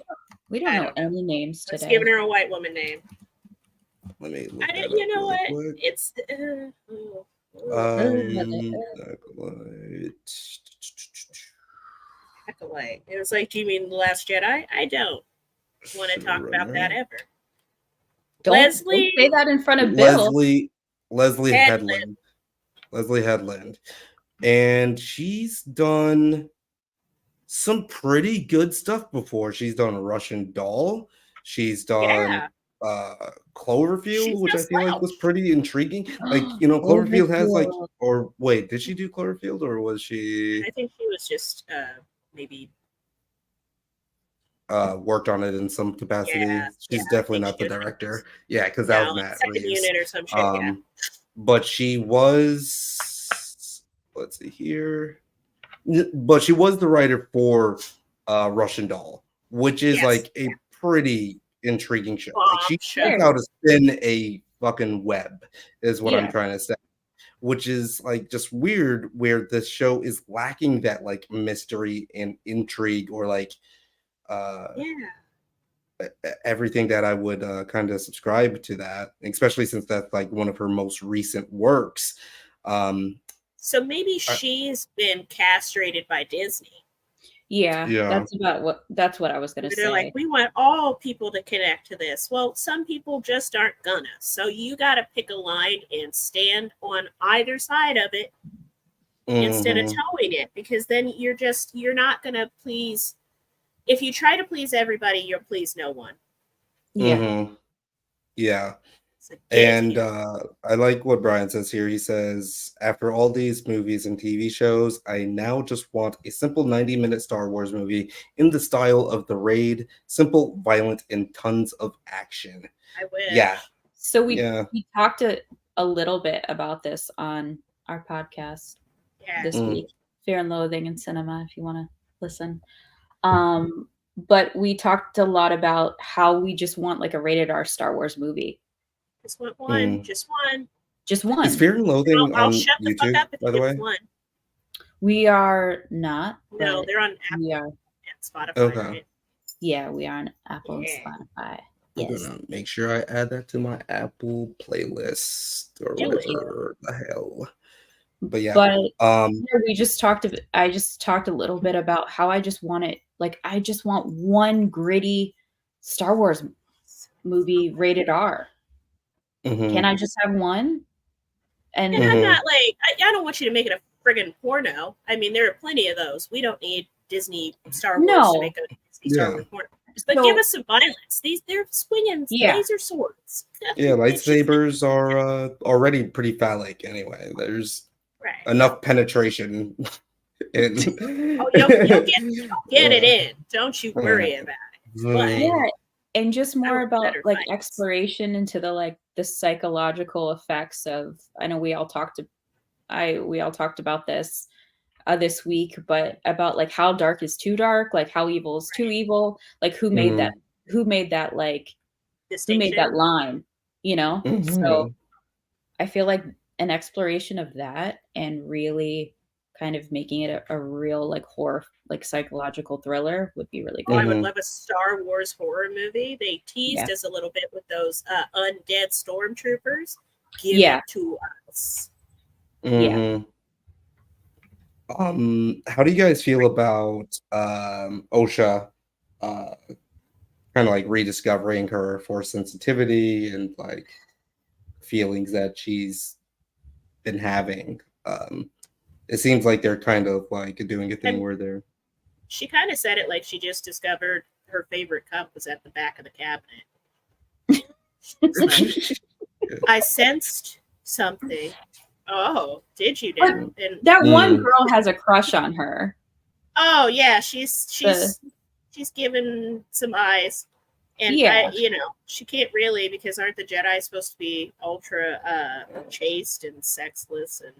We don't know any names today. Let's give her a white woman name. Let me look I that didn't. up You know really what? quick. It's. Acolyte. It was like, do you mean The Last Jedi? I don't want to talk about that ever. Don't say that in front of Bill. Leslie Headland. Leslie Headland. And she's done some pretty good stuff before. She's done Russian Doll. She's done Cloverfield, which I feel like was pretty intriguing. Like, Cloverfield has like, or wait, did she do Cloverfield or was she? I think she was just maybe worked on it in some capacity. She's definitely not the director. Yeah, because that was Matt second Reeves. unit or some shit. But she was, let's see here. But she was the writer for Russian Doll, which is like a pretty intriguing show. Like she knows how to spin a fucking web, is what I'm trying to say. Which is like just weird, where this show is lacking that like mystery and intrigue, or like everything that I would kind of subscribe to that, especially since that's like one of her most recent works. So maybe she's been castrated by Disney. Yeah, that's what I was gonna say. They're like, we want all people to connect to this. Well, some people just aren't gonna. So you got to pick a line and stand on either side of it instead of towing it, because then you're not gonna please. If you try to please everybody, you'll please no one. Yeah. And I like what Brian says here. He says, after all these movies and TV shows, I now just want a simple 90-minute Star Wars movie in the style of The Raid, simple, violent, and tons of action. I wish. Yeah. So we talked a little bit about this on our podcast this week, Fear and Loathing in Cinema, if you want to listen. But we talked a lot about how we just want like a rated R Star Wars movie. Just want one. Just one. Just one. Is Fear and Loathing I'll on shut the YouTube, fuck up if by the way? one. We are not. No, they're on Apple and Spotify. Okay. Right? Yeah, we are on Apple and Spotify. Yes. I'm gonna make sure I add that to my Apple playlist or whatever the hell. But yeah. We just talked. I just talked a little bit about how I just want it. Like, I just want one gritty Star Wars movie rated R. Can I just have one? And I'm not like, I don't want you to make it a friggin' porno. I mean, there are plenty of those. We don't need Disney Star Wars to make a Disney Star Wars porno. But give us some violence. They're swinging laser swords. Yeah, lightsabers are already pretty phallic anyway. There's enough penetration. You'll get it in. Don't you worry about it. But, and just more about like exploration into the psychological effects of. I know we all talked about this this week, but about like how dark is too dark, like how evil is too evil, like who made that like who made that line, So I feel like an exploration of that and really kind of making it a real like horror, like psychological thriller would be really good. I would love a Star Wars horror movie. They teased us a little bit with those undead stormtroopers. Give it to us. How do you guys feel about Osha kind of like rediscovering her force sensitivity and like feelings that she's been having? It seems like they're kind of like doing a thing where they're. She kind of said it like she just discovered her favorite cup was at the back of the cabinet. I sensed something. Oh, did you now? And that one girl has a crush on her. Oh yeah, she's given some eyes, and she can't really, because aren't the Jedi supposed to be ultra chaste and sexless and.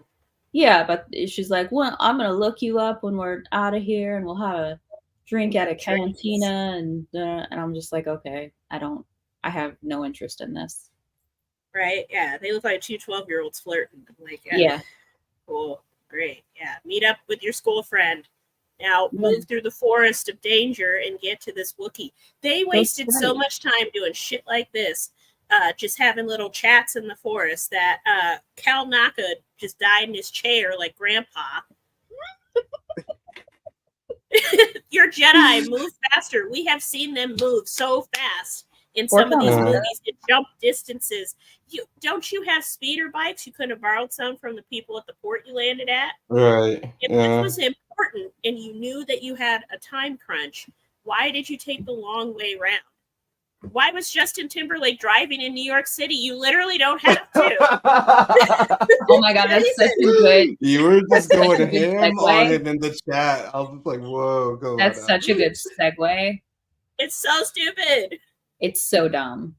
Yeah, but she's like, well, I'm gonna look you up when we're out of here, and we'll have a drink at a cantina, and I'm just like, okay, I have no interest in this. Right? Yeah, they look like two 12-year-olds flirting. Like, cool, great, yeah. Meet up with your school friend. Now move through the forest of danger and get to this Wookiee. They wasted so much time doing shit like this. just having little chats in the forest, that Cal Naka just died in his chair like Grandpa. Your Jedi move faster. We have seen them move so fast in some of these movies to jump distances. Don't you have speeder bikes? You could have borrowed some from the people at the port you landed at. Right. If this was important and you knew that you had a time crunch, why did you take the long way around? Why was Justin Timberlake driving in New York City? You literally don't have to. Oh my God, that's such a good. You were just going ham segue. on him in the chat. I was just like, whoa, go on. That's such a good segue. It's so stupid. It's so dumb.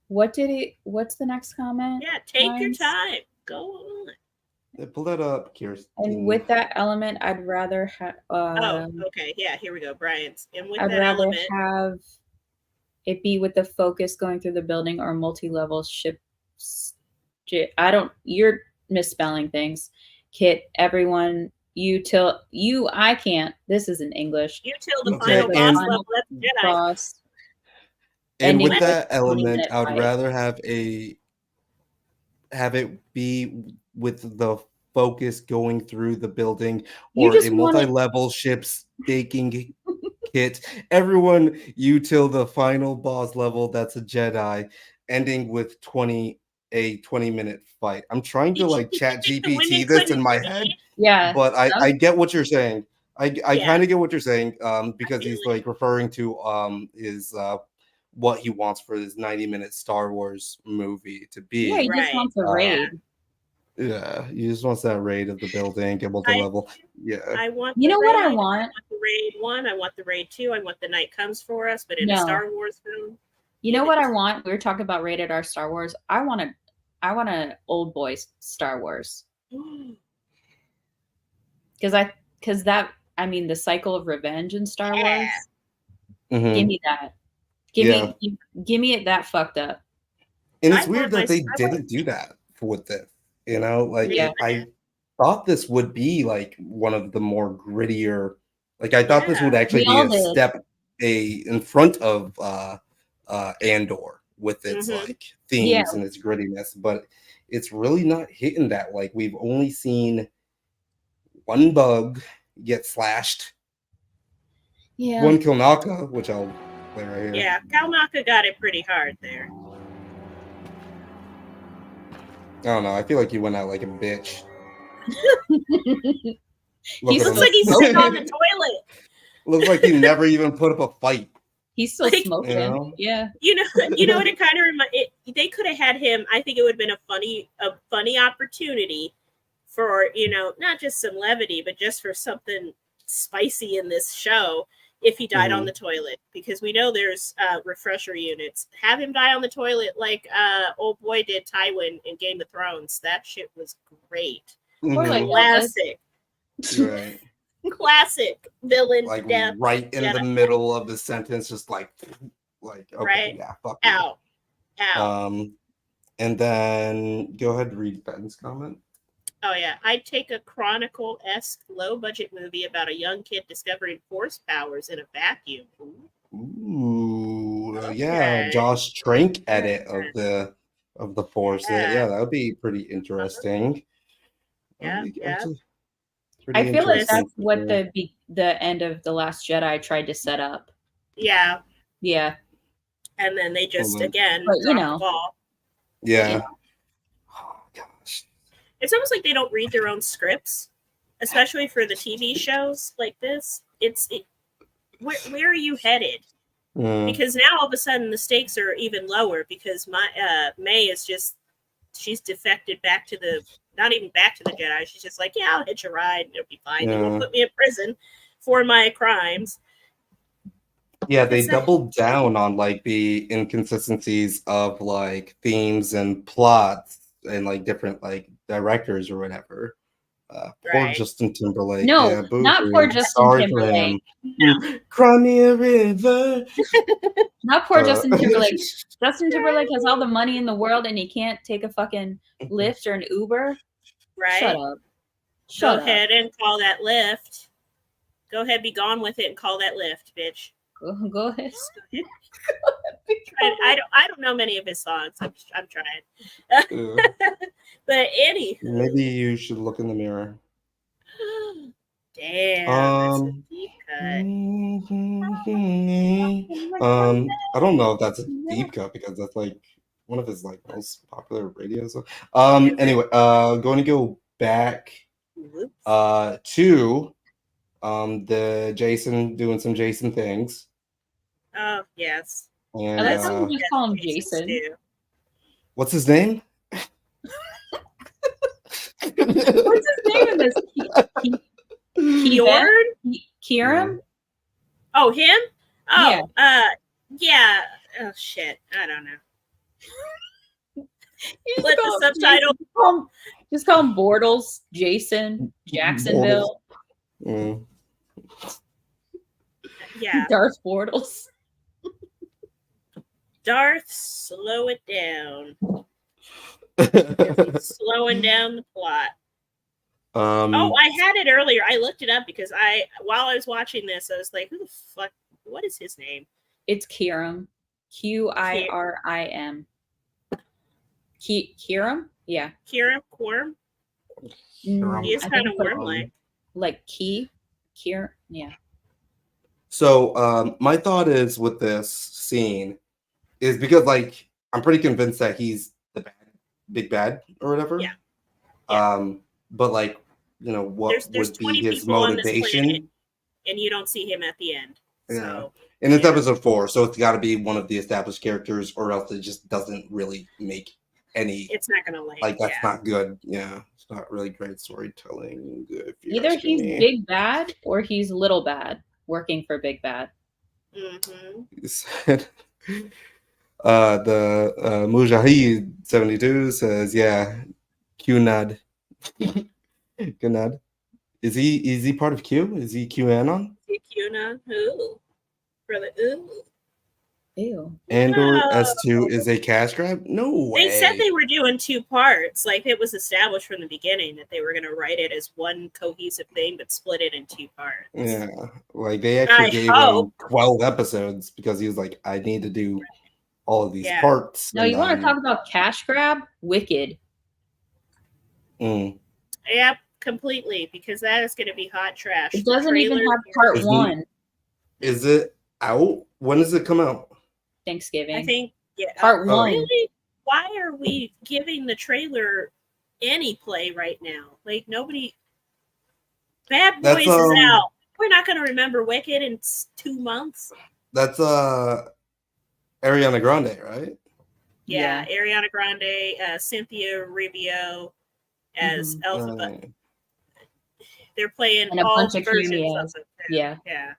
What's the next comment? Yeah, take your time. Go on. Pull that up, Kirsten. And with that element, I'd rather have. Okay. Yeah, here we go, Brian's. And with I'd that rather element, have it be with the focus going through the building or multi-level ship. You're misspelling things. Kit, everyone, I can't. This isn't English. You till the final boss level. That's Jedi. Boss. And with that element, I'd rather have it be with the focus going through the building or a multi-level ship staking kit. Everyone, you till the final boss level. That's a Jedi, ending with a 20-minute fight. I'm trying to like chat GPT this in my head. Yeah, but I get what you're saying. I kind of get what you're saying because he's like referring to his what he wants for his 90-minute Star Wars movie to be. Yeah, he just wants a raid. Yeah, he just wants that raid of the building, get multi-level. Yeah. I want. You know what I want? I want the raid 1. I want the raid 2. I want the night comes for us, but in a Star Wars film. You know what I want? We were talking about rated R Star Wars. I want an old boy Star Wars. Because the cycle of revenge in Star Wars. Mm-hmm. Give me that. Give me it that fucked up. And it's weird that they didn't do that with this. You know, like I thought this would be like one of the more grittier. Like I thought this would actually be a step in front of Andor with its like themes and its grittiness, but it's really not hitting that. Like we've only seen one bug get slashed. Yeah. One Kilnaka, which I'll play right here. Yeah, Kilnaka got it pretty hard there. I don't know. I feel like he went out like a bitch. He looks like he's sitting on the toilet. Looks like he never even put up a fight. He's still smoking. You know? Yeah. You know what it kind of reminds. They could have had him. I think it would have been a funny opportunity for not just some levity, but just for something spicy in this show. If he died on the toilet, because we know there's refresher units. Have him die on the toilet like old boy did Tywin in Game of Thrones. That shit was great. Classic. Right. Classic villain like death. Right in the middle of the sentence, just like okay, right? Yeah, fuck Ow. And then go ahead and read Ben's comment. Oh, yeah. I'd take a Chronicle-esque low-budget movie about a young kid discovering force powers in a vacuum. Ooh. Yeah. Josh Trank edit of the force. Yeah, that would be pretty interesting. Yeah. I feel like that's what the end of The Last Jedi tried to set up. Yeah. Yeah. And then they just, again, dropped the ball. Yeah. It's almost like they don't read their own scripts, especially for the TV shows like this. Where are you headed? Because now all of a sudden the stakes are even lower because May is she's defected back to not even back to the Jedi. She's just like, yeah, I'll hitch a ride and it'll be fine. They won't put me in prison for my crimes. Yeah, they doubled down on like the inconsistencies of like themes and plots and like different like directors or whatever. Poor Justin Timberlake. No, not poor Justin Timberlake. No. Cry me a river. Not poor Justin Timberlake. Justin Timberlake has all the money in the world and he can't take a fucking Lyft or an Uber. Right. Shut up. Go ahead and call that Lyft. Go ahead, be gone with it and call that Lyft, bitch. Go ahead. I don't know many of his songs. I'm trying. But anywho, maybe you should look in the mirror. Damn, that's a deep cut. I don't know if that's a deep cut because that's like one of his like most popular radio songs. Anyway, going to go back to the Jason doing some Jason things. Oh yes. I And like how you just call him Jason. What's his name? What's his name in this? Kieran? Oh, him? Oh, yeah. Oh shit, I don't know. Let the subtitle. Just call him Bortles, Jason, Jacksonville. Mm. Yeah. Darth Bortles. Darth, slow it down. Slowing down the plot. Oh, I had it earlier. I looked it up because while I was watching this, I was like, who the fuck? What is his name? It's Kiram. Qirim. Kiram? Yeah. Quorum? He is kind of worm-like. Like Kier? Yeah. So my thought is with this scene is because like I'm pretty convinced that he's the big bad or whatever. Yeah. But like, you know, what there's would be his motivation? Planet, and you don't see him at the end. Yeah. So, and it's episode 4, so it's got to be one of the established characters, or else it just doesn't really make any. It's not gonna like that's not good. Yeah, it's not really great storytelling. Either he's big bad or he's little bad working for big bad. Mm-hmm. He said, the Mujahid 72 says, yeah, QNAD. QNAD. Is he part of Q? Is he QAnon? Is he QAnon? Ooh. Brother, ooh. Ew. Andor S2 is a cash grab? No way. They said they were doing 2 parts. Like it was established from the beginning that they were going to write it as one cohesive thing, but split it in 2 parts. Yeah, like they actually gave him 12 episodes because he was like, I need to do all of these parts. No, you want to talk about cash grab? Wicked. Yep, completely, because that is going to be hot trash. It doesn't even have part 1. Is it out? When does it come out? Thanksgiving. I think, yeah. Part 1. Really? Why are we giving the trailer any play right now? Like, nobody. Bad Boys is out. We're not going to remember Wicked in 2 months. That's Ariana Grande, right? Yeah. Ariana Grande, Cynthia Rivio as Elphaba. They're playing and a all bunch of versions of it. Yeah. Yeah.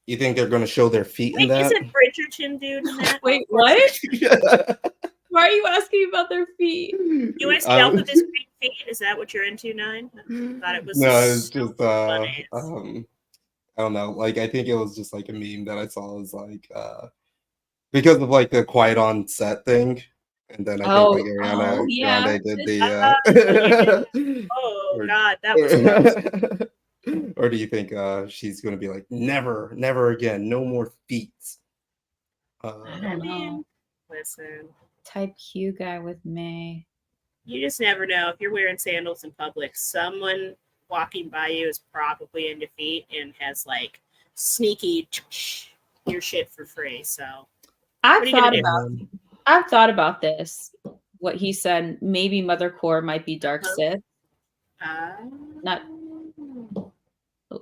You think they're going to show their feet in that? Isn't Bridgerton dude in that? Wait, what? Why are you asking about their feet? You want to see Elphaba's great feet? Is that what you're into, Nine? I thought it was. No, it's just I don't know. Like I think it was just like a meme that I saw. Was like because of like the quiet on set thing, and then I think like Ariana Grande did the. Oh God, that was gross. Or do you think she's going to be like, never again, no more feet? I don't know. Listen, type Q guy with May. You just never know. If you're wearing sandals in public, someone walking by you is probably into feet and has like sneaky your shit for free. So I've thought about this. What he said, maybe Mother Core might be Dark Sith. Not.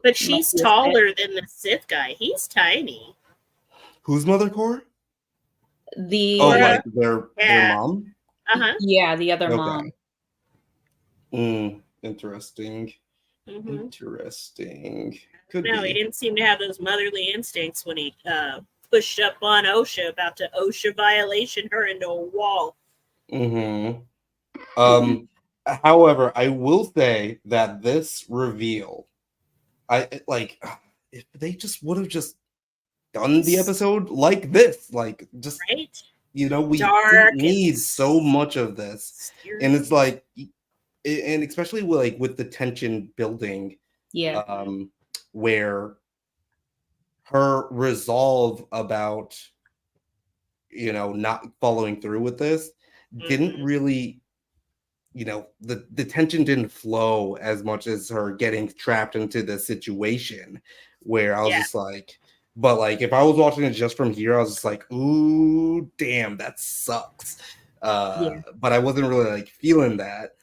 But she's taller than the Sith guy. He's tiny. Who's Mother Core? Like their mom? Yeah, the other mom. Interesting. Interesting. He didn't seem to have those motherly instincts when he pushed up on Osha, about to Osha violation her into a wall. However, I will say that this reveal, if they just would have just done the episode like this, like just we didn't need so much of this, and it's like, and especially with the tension building, where her resolve about not following through with this didn't really, the tension didn't flow as much as her getting trapped into the situation where I was just like, but like if I was watching it just from here, I was just like, ooh, damn, that sucks. But I wasn't really like feeling that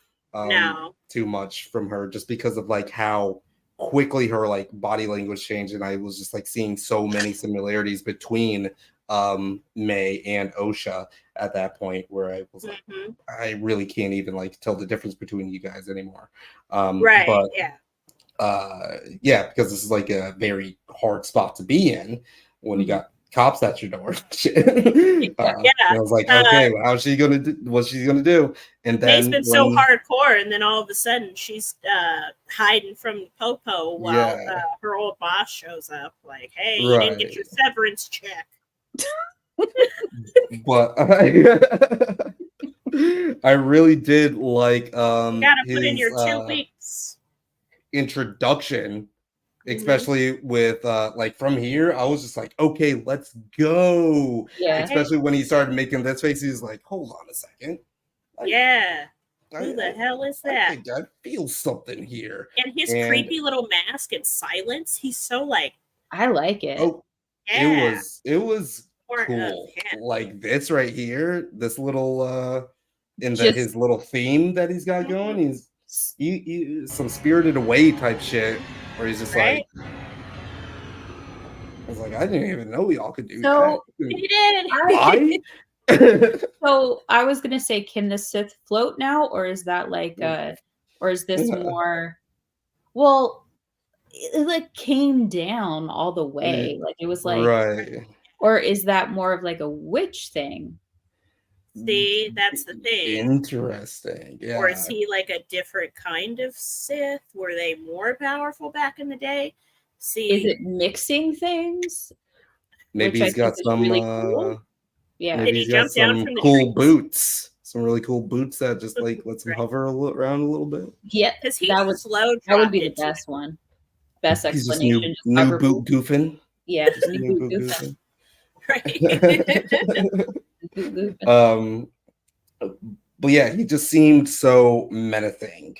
too much from her just because of like how quickly her like body language changed, and I was just like seeing so many similarities between May and Osha at that point where I was like, I really can't even like tell the difference between you guys anymore. But because this is like a very hard spot to be in when you got cops at your door. And I was like, okay, well, how's she gonna do? What's she gonna do? And then May's been so hardcore, and then all of a sudden she's hiding from Popo while her old boss shows up. Like, hey, you didn't get your severance check. But I really did like you gotta put in your 2 weeks introduction. Especially with like from here, I was just like, okay, let's go. Especially when he started making this face, he was like, hold on a second. Who the hell is that? I think I feel something here. And his creepy little mask and silence, he's so like, I like it. Oh, it was cool. Like this right here, this little his little theme that he's got going, he's some Spirited Away type shit. Where he's just like, I was like, I didn't even know y'all could do that. He did. Why? So I was gonna say, can the Sith float now, or is that like, or is this more? Well, it like came down all the way, like it was like, or is that more of like a witch thing? See, that's the thing. Interesting. Yeah. Or is he like a different kind of Sith? Were they more powerful back in the day? See, is it mixing things? Maybe he's got some. Really cool. Maybe he's got some cool boots. Some really cool boots that just like lets him hover around a little bit. Yeah, because that would be the best one. Best explanation. Just new boot goofing. Yeah, just new boot goofing. But yeah, he just seemed so menacing.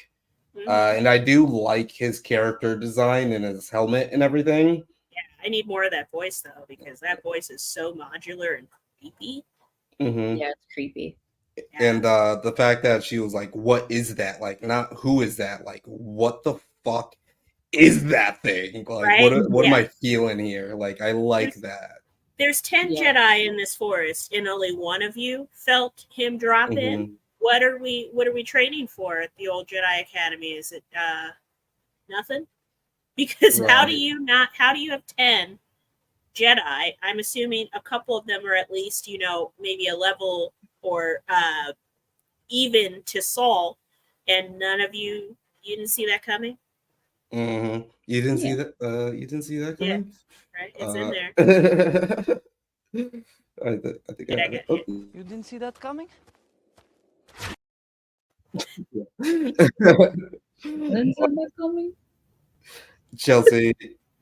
And I do like his character design and his helmet and everything. Yeah, I need more of that voice though, because that voice is so modular and creepy. Yeah, it's creepy. And the fact that she was like, what is that? Like, not who is that? Like, what the fuck is that thing? Like, what am I feeling here? Like, I like that. There's 10 Jedi in this forest, and only one of you felt him drop in. What are we training for at the old Jedi Academy? Is it nothing? Because how do you have 10 Jedi? I'm assuming a couple of them are at least, maybe a level or even to Saul, and none of you didn't see that coming? You didn't see that? You didn't see that coming? Yeah. Right, it's in there. I think You didn't see that coming? Didn't see that coming? Chelsea,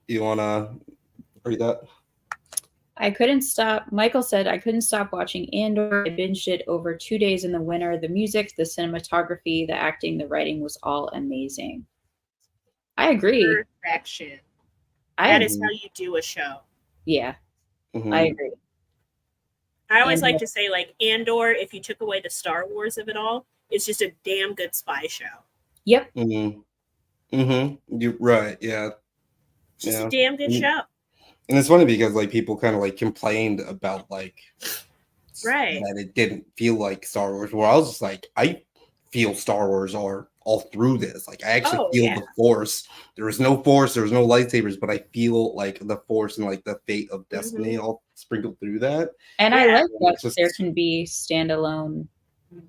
you wanna read that? I couldn't stop. Michael said, I couldn't stop watching Andor. I binged it over 2 days in the winter. The music, the cinematography, the acting, the writing was all amazing. I agree. Perfection. That is how you do a show. Yeah, I agree. I always like to say, like, Andor, if you took away the Star Wars of it all, it's just a damn good spy show. Yep. You're right. Yeah. It's just a damn good show. And it's funny because like people kind of like complained about like that it didn't feel like Star Wars. Where I was just like, I feel Star Wars are all through this. Like I actually feel the Force. There was no Force, there was no lightsabers, but I feel like the Force and like the fate of destiny all sprinkled through that. And I like that there can be standalone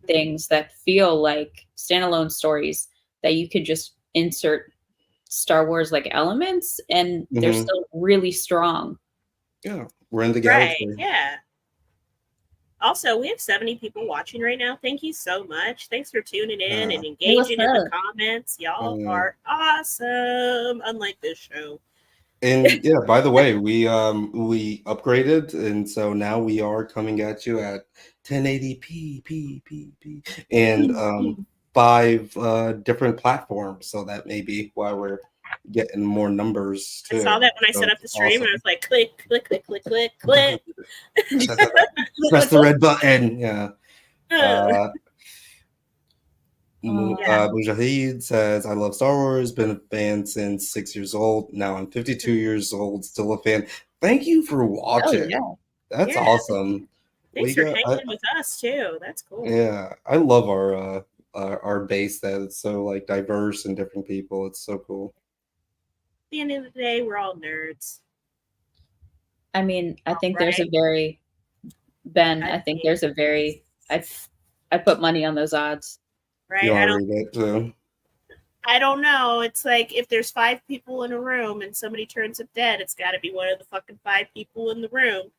things that feel like standalone stories that you could just insert Star Wars like elements and they're still really strong. Yeah, we're in the galaxy. Right, yeah. Also, we have 70 people watching right now. Thank you so much. Thanks for tuning in and engaging in the comments. Y'all are awesome. Unlike this show. And yeah, by the way, we upgraded, and so now we are coming at you at 1080p, and 5 different platforms. So that may be why we're getting more numbers too. I saw that when I so set up the stream, awesome. and I was like, click, click, click, click, click, click. Press the red button. Yeah. Mujahid says, I love Star Wars, been a fan since 6 years old. Now I'm 52 years old, still a fan. Thank you for watching. Oh, yeah. That's awesome. Thanks for hanging with us too. That's cool. Yeah, I love our base that it's so like diverse and different people. It's so cool. At the end of the day, we're all nerds. I mean, I think there's a very I put money on those odds. Right? I don't know. It's like if there's 5 people in a room and somebody turns up dead, it's got to be one of the fucking 5 people in the room.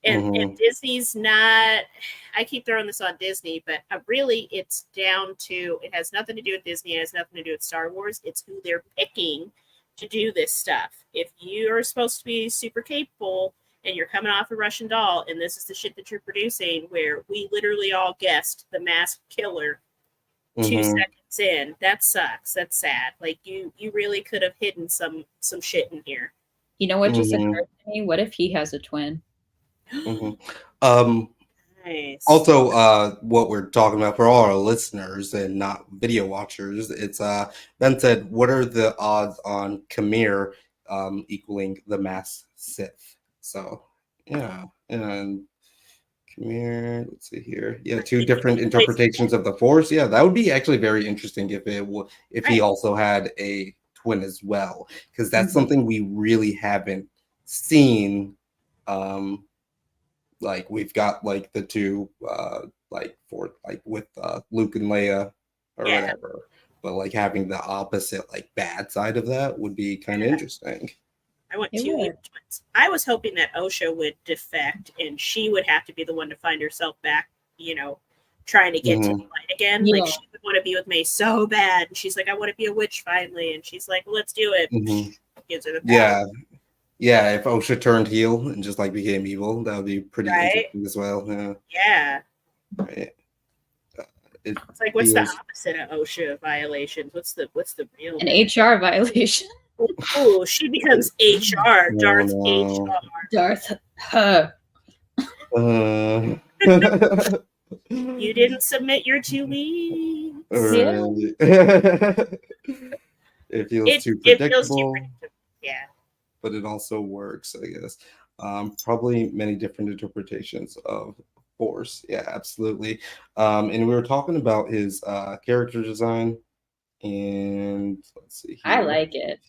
And Disney's not. I keep throwing this on Disney, but really, it's down to. It has nothing to do with Disney. It has nothing to do with Star Wars. It's who they're picking to do this stuff. If you are supposed to be super capable and you're coming off a Russian doll, and this is the shit that you're producing, where we literally all guessed the masked killer 2 seconds in, that sucks. That's sad. Like you really could have hidden some shit in here. You know what just occurred to me? What if he has a twin? Nice. Also, what we're talking about for all our listeners and not video watchers, it's Ben said, what are the odds on Khmer equaling the masked Sith? So yeah, and Khmer, let's see here. Yeah, 2 different interpretations of the Force. Yeah, that would be actually very interesting if he also had a twin as well, because that's something we really haven't seen. Like we've got like the 2 with Luke and Leia or whatever, but like having the opposite like bad side of that would be kind of interesting. I want 2 twins. I was hoping that Osha would defect and she would have to be the one to find herself back, trying to get to the light again. Like she would want to be with me so bad. And she's like, I want to be a witch finally. And she's like, well, let's do it. Gives her the power. Yeah, if Osha turned heel and just like became evil, that would be pretty interesting as well. Yeah. Right. It's like, what's the opposite of OSHA violations? What's the real an HR violation? Oh, she becomes HR. Darth HR. Darth. You didn't submit your 2 weeks. It feels too predictable. Yeah. But it also works, I guess. Probably many different interpretations of Force. Yeah, absolutely. And we were talking about his character design, and let's see here. I like it.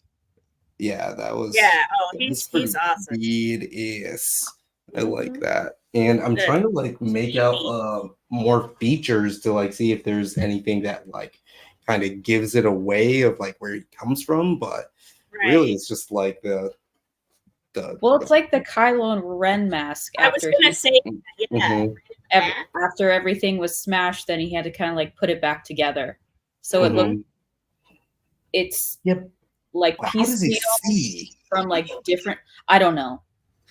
Yeah, that was. Yeah. Oh, he's awesome. Yes, I like that. And I'm trying to like make out more features to like see if there's anything that like kind of gives it away of like where he comes from, but really it's just like it's like the Kylo Ren mask. I was gonna say, after everything was smashed, then he had to kind of like put it back together, so it looked. It's like piecemeal from like different. I don't know,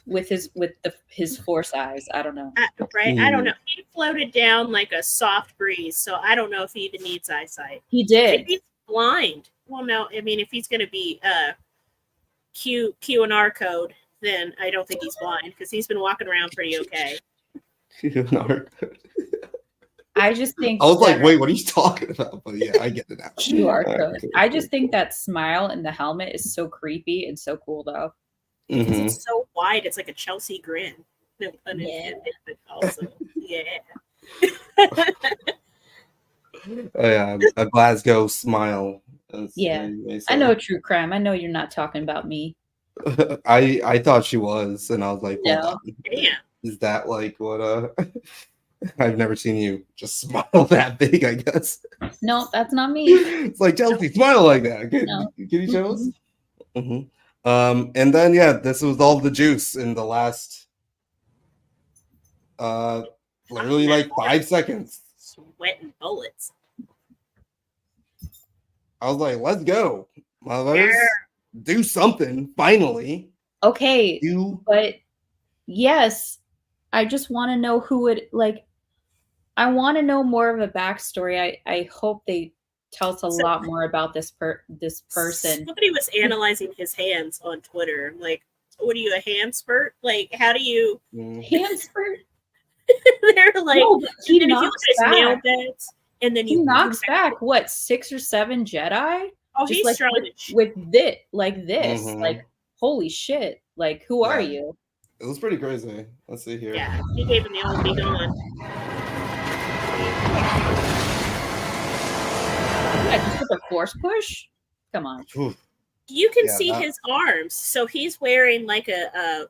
with his Force eyes. I don't know. I don't know. He floated down like a soft breeze, so I don't know if he even needs eyesight. He did. If he's blind. Well, no. I mean, if he's gonna be Q and R code, then I don't think he's blind because he's been walking around pretty okay. Q and R code. I just think I was like, wait, what are you talking about? But yeah, I get it now. QR code. I just think that smile in the helmet is so creepy and so cool, though. Because it's so wide, it's like a Chelsea grin. No pun intended, but also, a Glasgow smile. Yeah, I know true crime. I know you're not talking about me. I thought she was, and I was like, no. Yeah. Is that like what I've never seen you just smile that big, I guess. No, that's not me. It's like, Chelsea, smile like that. Can you show us? And then this was all the juice in the last literally like 5 seconds. Sweating bullets. I was like, let's go, motherfuckers. do something finally. Okay, but yes, I just want to know who would like. I want to know more of a backstory. I hope they tell us a lot more about this person. Somebody was analyzing his hands on Twitter. Like, what are you, a hand spurt? Like, how do you hand spurt? They're like, no, but he and knocks if you look at his nail back. beds, and then he knocks back what 6 or 7 Jedi? Oh, just he's like strong. with this, like this, like holy shit! Like, who are you? It was pretty crazy. Let's see here. Yeah, he gave him the old be gone. Yeah, just with a force push. Come on. You can see his arms. So he's wearing like a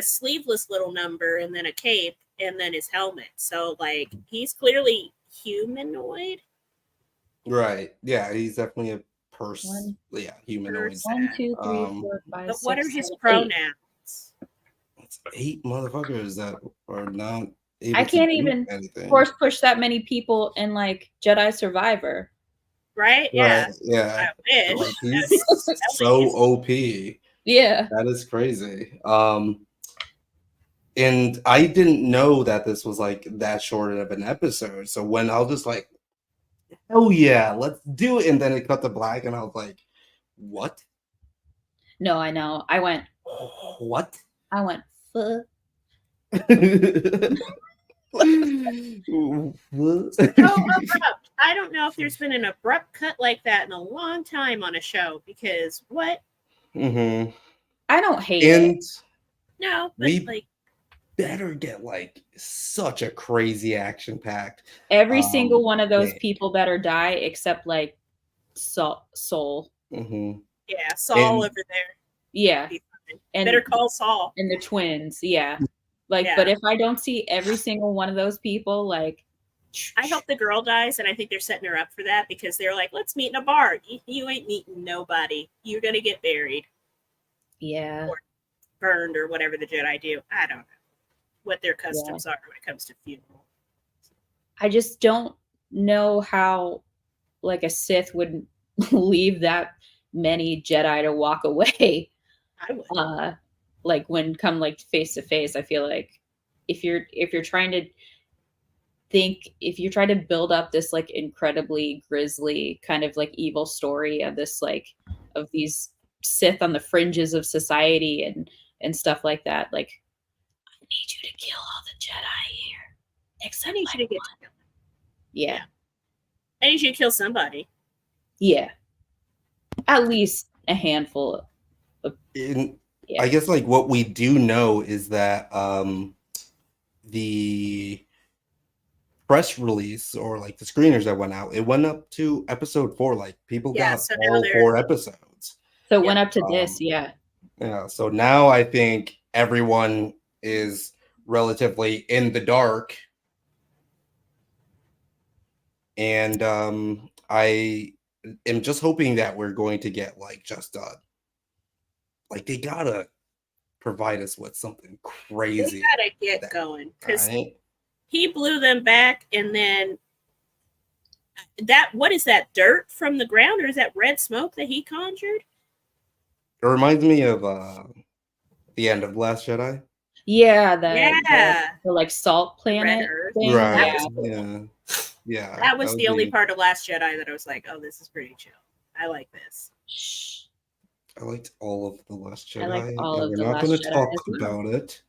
sleeveless little number, and then a cape, and then his helmet. So like he's clearly humanoid. Right. Yeah, he's definitely a person. Yeah, humanoid. 1, 2, 3, 4, 5. But what are his 7, pronouns? 8 motherfuckers that are not able I can't to even anything. force push that many people in like Jedi Survivor. Right? Yeah. Right, yeah. I wish. Like, he's so OP. Yeah. That is crazy. And I didn't know that this was like that short of an episode. So when I was just like, oh yeah, let's do it. And then it cut to black and I was like, what? No, I know. I went, what? I went, fuck. I don't know if there's been an abrupt cut like that in a long time on a show, because what? Mm-hmm. I don't hate it. No, but we like better get like such a crazy action packed. Every single one of those people better die except like Soul. Mm-hmm. Yeah, Saul over there. Yeah. And better call Saul. And the twins, yeah. Like, but if I don't see every single one of those people, like, I hope the girl dies, and I think they're setting her up for that, because they're like, let's meet in a bar. You ain't meeting nobody. You're gonna get buried. Yeah. Or burned, or whatever the Jedi do. I don't know what their customs are when it comes to funeral. I just don't know how like a Sith would leave that many Jedi to walk away. I would. Like when come like face to face, I feel like if you're trying to build up this like incredibly grisly kind of like evil story of this like of these Sith on the fringes of society and stuff like that, like I need you to kill all the Jedi here. Except I need you to get to yeah. I need you to kill somebody. Yeah. At least a handful of I guess like what we do know is that the press release or like the screeners that went out, it went up to episode 4. Like people got all 4 episodes. So it went up to this, yeah. Yeah. So now I think everyone is relatively in the dark. And I am just hoping that we're going to get like just like they gotta provide us with something crazy. They gotta get going, because he blew them back, and then what is that, dirt from the ground, or is that red smoke that he conjured? It reminds me of the end of Last Jedi. Yeah, the like salt planet thing. Right. Yeah. That was the only part of Last Jedi that I was like, oh, this is pretty chill. I like this. I liked all of the Last Jedi. I liked all of we're the not Last going to Jedi talk as well. about it.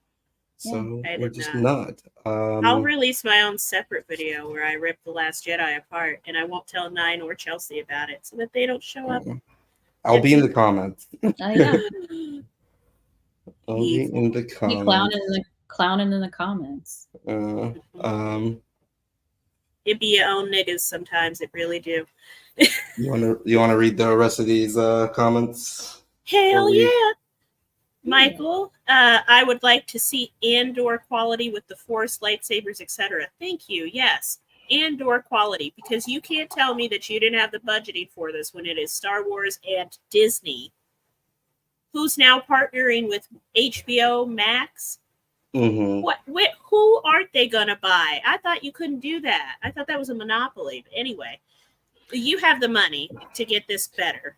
So we're just not. not. I'll release my own separate video where I rip the Last Jedi apart, and I won't tell Nine or Chelsea about it so that they don't show up. I'll be in the comments. I know. I'll be in the comments. Clowning in the comments. It be your own niggas sometimes. It really do. You wanna read the rest of these comments? Hell yeah. Michael, I would like to see Andor quality with the Force, lightsabers, etc. Thank you. Yes, Andor quality, because you can't tell me that you didn't have the budgeting for this when it is Star Wars and Disney, who's now partnering with HBO Max. Mm-hmm. Who aren't they gonna buy? I thought you couldn't do that. I thought that was a monopoly. But anyway, you have the money to get this better.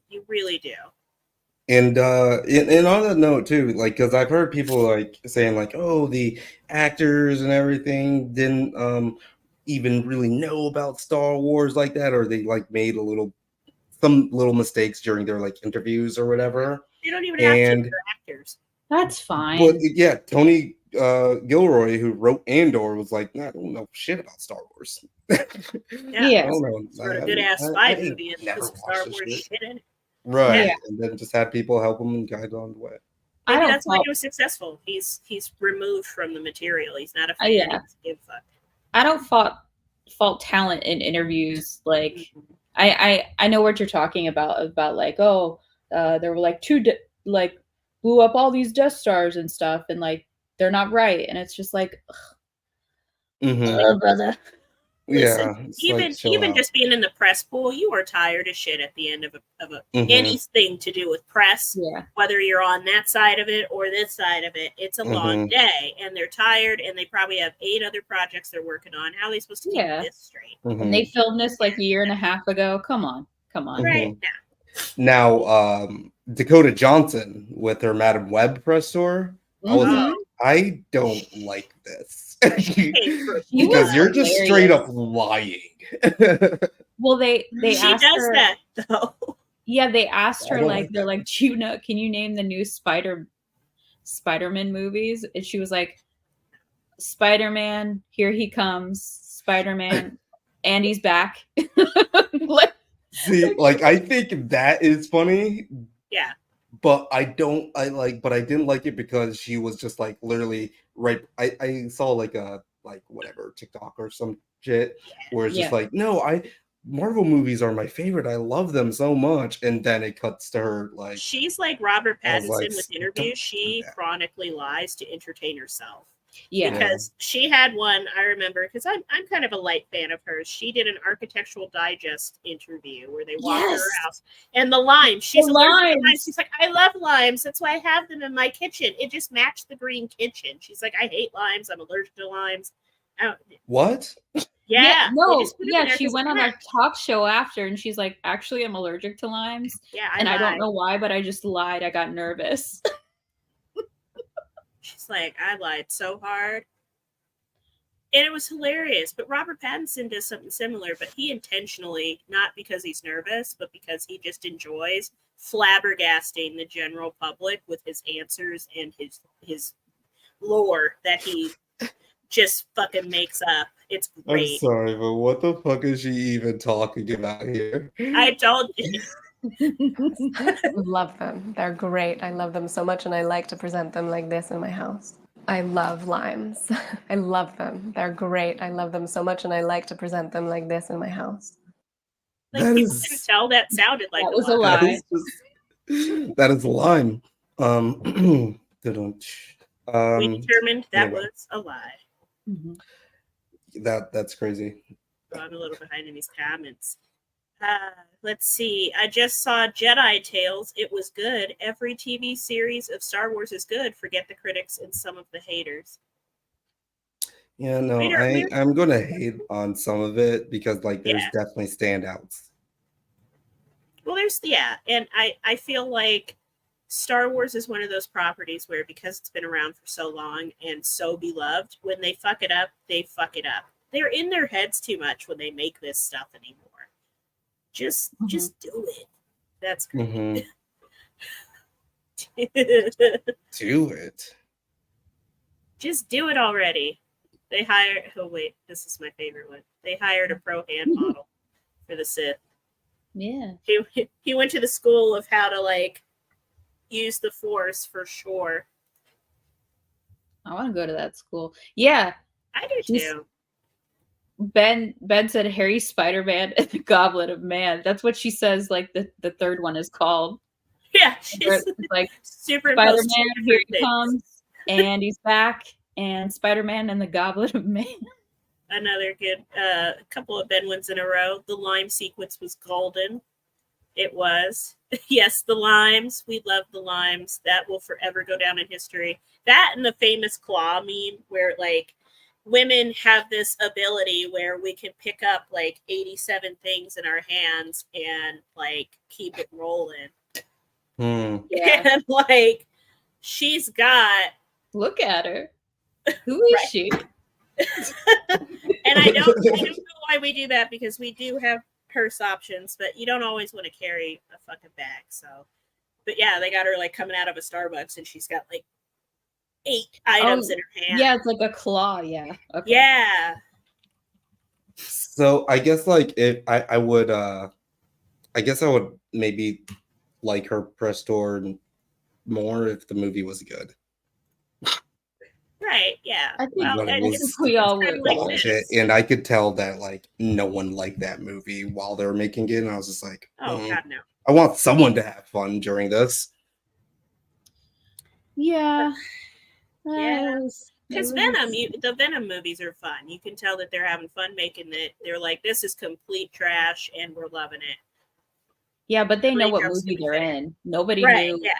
You really do. And on that note too, like, because I've heard people like saying like, oh, the actors and everything didn't even really know about Star Wars like that, or they like made some little mistakes during their like interviews or whatever. You don't even have to for actors. That's fine. But yeah, Tony Gilroy, who wrote Andor, was like, I don't know shit about Star Wars. Yeah, I don't know. Wrote a good ass spy movie and never put some Star watched this Wars shit. shit in it. Right. Yeah. And then just had people help him and guide on the way. Maybe that's why he was successful. He's removed from the material. He's not a fan. Yeah. He doesn't give a fuck. I don't fault talent in interviews. Like, I know what you're talking about like, oh, there were like like blew up all these Death Stars and stuff, and like they're not right, and it's just like, brother. Listen, Yeah, even just being in the press pool, you are tired as shit at the end of anything to do with press. Yeah. Whether you're on that side of it or this side of it, it's a long day, and they're tired, and they probably have 8 other projects they're working on. How are they supposed to keep this straight? And they filmed this like a year and a half ago. Come on. Right now, Dakota Johnson with her Madam Web press tour. I don't like this. Because you're just straight up lying. Well, they she asked does her, that though. Yeah, they asked her like they're like, Juna, can you name the new Spider-Man movies? And she was like, Spider-Man, here he comes, Spider-Man, and he's back. See, like, I think that is funny. Yeah. But I didn't like it because she was just like literally right. I saw like a whatever TikTok or some shit where it's just like, no, Marvel movies are my favorite. I love them so much. And then it cuts to her like, she's like Robert Pattinson like, with interviews. She chronically lies to entertain herself. Yeah. Because she had one, I remember, because I'm kind of a light fan of hers. She did an Architectural Digest interview where they walked to her house. And the limes, she's allergic to limes. She's like, I love limes. That's why I have them in my kitchen. It just matched the green kitchen. She's like, I hate limes. I'm allergic to limes. What? Yeah. She went on a talk show after and she's like, actually, I'm allergic to limes. Yeah. I don't know why, but I just lied. I got nervous. She's like, I lied so hard. And it was hilarious. But Robert Pattinson does something similar, but he intentionally, not because he's nervous, but because he just enjoys flabbergasting the general public with his answers and his lore that he just fucking makes up. It's great. I'm sorry, but what the fuck is she even talking about here? I told you. Love them. They're great. I love them so much, and I like to present them like this in my house. I love limes. I love them. They're great. I love them so much, and I like to present them like this in my house. Like, people couldn't tell that sounded like that was a lie. That is a line. We determined that was a lie. That's crazy. I'm a little behind in these comments. Let's see. I just saw Jedi Tales. It was good. Every TV series of Star Wars is good. Forget the critics and some of the haters. Yeah, no, I'm going to hate on some of it because, like, there's definitely standouts. Well, and I feel like Star Wars is one of those properties where, because it's been around for so long and so beloved, when they fuck it up, they fuck it up. They're in their heads too much when they make this stuff anymore. Just do it. That's great. Do it. Just do it already. They hired. Oh wait, this is my favorite one. They hired a pro hand model for the Sith. Yeah. He went to the school of how to like use the Force for sure. I want to go to that school. Yeah, I do too. Ben said Harry, Spider-Man, and the Goblet of Man. That's what she says. Like the third one is called. Yeah, she's like super. Spider-Man, here he comes, and he's back, and Spider-Man and the Goblet of Man. Another good couple of Ben ones in a row. The lime sequence was golden. It was. Yes, the limes. We love the limes. That will forever go down in history. That and the famous claw meme where like women have this ability where we can pick up like 87 things in our hands and like keep it rolling. Yeah. And like she's got, look at her. Who is she? And I don't know why we do that, because we do have purse options, but you don't always want to carry a fucking bag. So, but yeah, they got her like coming out of a Starbucks and she's got like 8 items in her hand. Yeah, it's like a claw. Yeah. Okay. Yeah. So I guess like if I would maybe like her press tour more if the movie was good. Right. Yeah. I think, Well, I and think we all would. like this. And I could tell that like no one liked that movie while they were making it, and I was just like, Oh God, no. I want someone to have fun during this. Yeah. Yeah. It was- Because the Venom movies are fun. You can tell that they're having fun making it. They're like, this is complete trash, and we're loving it. Yeah, but they know Really what comes to movie be they're fair. in. Nobody Right? knew. Yeah.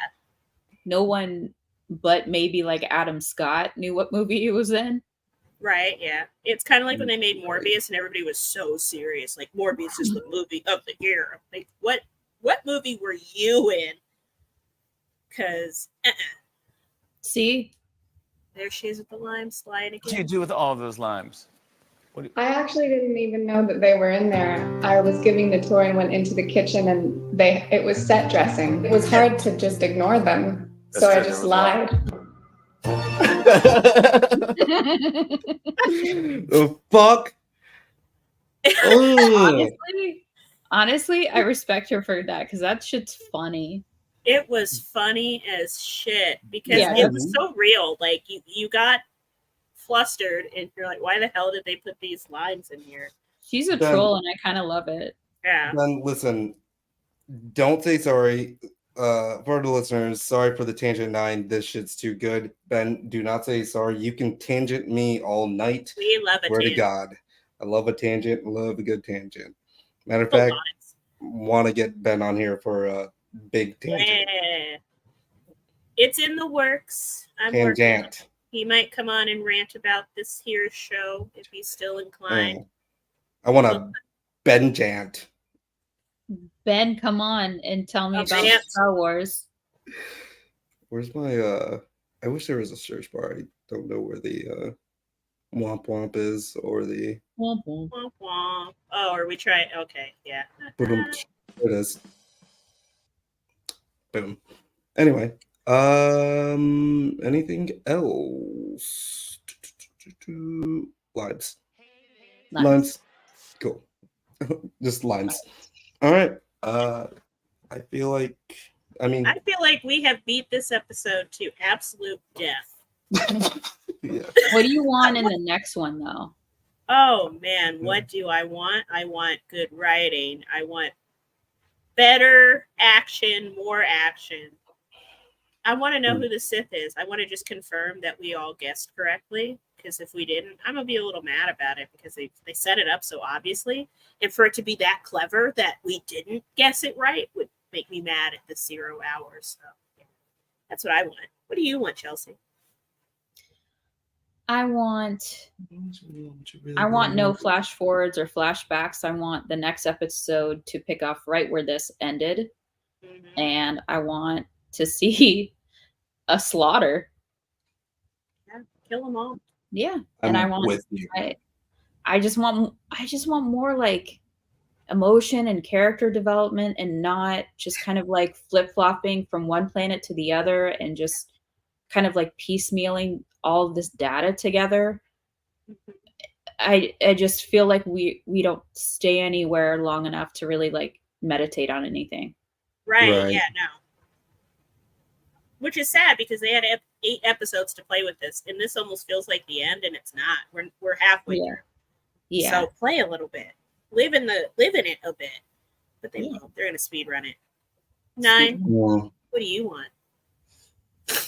No one, but maybe like Adam Scott knew what movie he was in. Right? Yeah. It's kind of like when they made Morbius, and everybody was so serious. Like, Morbius is the movie of the year. Like, what movie were you in? Because See, there she is with the lime slide What do you again. do with all of those limes? I actually didn't even know that they were in there. I was giving the tour and went into the kitchen, and it was set dressing. It was hard to just ignore them, so I just lied. The fuck? honestly, I respect her for that because that shit's funny. It was funny as shit because Yeah. it was so real. Like you got flustered and you're like, why the hell did they put these lines in here? She's a troll and I kind of love it. Yeah. Then listen, don't say sorry. For the listeners, sorry for the tangent 9. This shit's too good. Ben, do not say sorry. You can tangent me all night. We love a Swear to tangent. God. I love a tangent. Love a good tangent. Matter of fact, want to get Ben on here for a big tangent. Yeah. It's in the works. I'm working. Tangent. He might come on and rant about this here show if he's still inclined. I want a Ben jant. Ben, come on and tell me about Star Wars. Where's my I wish there was a search bar. I don't know where the womp womp is or the womp womp. Womp womp. Oh, are we trying? Okay, yeah. Boom. It is. Boom. Anyway, anything else? Lines. Lines. Cool. Just lines. All right. I feel like we have beat this episode to absolute death. Yeah. What do you want in the next one, though? Oh man, what do I want? I want good writing. I want better action, more action. I want to know who the Sith is. I want to just confirm that we all guessed correctly. Because if we didn't, I'm gonna be a little mad about it because they set it up so obviously, and for it to be that clever that we didn't guess it right would make me mad at the 0 hours. So yeah, that's what I want. What do you want, Chelsea? I want no flash forwards or flashbacks. I want the next episode to pick off right where this ended, and I want to see a slaughter. Yeah, kill them all. Yeah, and I want I just want more like emotion and character development, and not just kind of like flip-flopping from one planet to the other and just kind of like piecemealing all of this data together. I just feel like we don't stay anywhere long enough to really like meditate on anything. Right. Yeah, no. Which is sad because they had 8 episodes to play with this, and this almost feels like the end, and it's not. We're halfway through. Yeah. So play a little bit, live in it a bit, but they won't. They're gonna speed run it. 9. What do you want?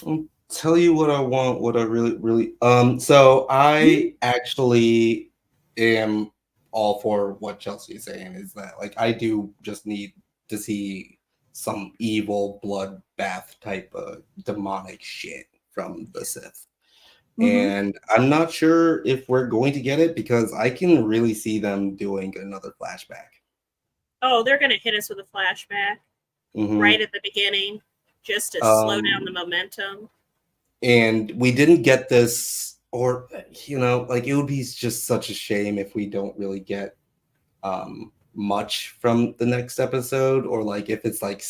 I'll tell you what I want. What I really. So I actually am all for what Chelsea is saying. Is that like I do just need to see some evil bloodbath type of demonic shit from the Sith. And I'm not sure if we're going to get it because I can really see them doing another flashback. Oh, they're going to hit us with a flashback right at the beginning just to slow down the momentum. And we didn't get this, or, you know, like it would be just such a shame if we don't really get much from the next episode, or like if it's like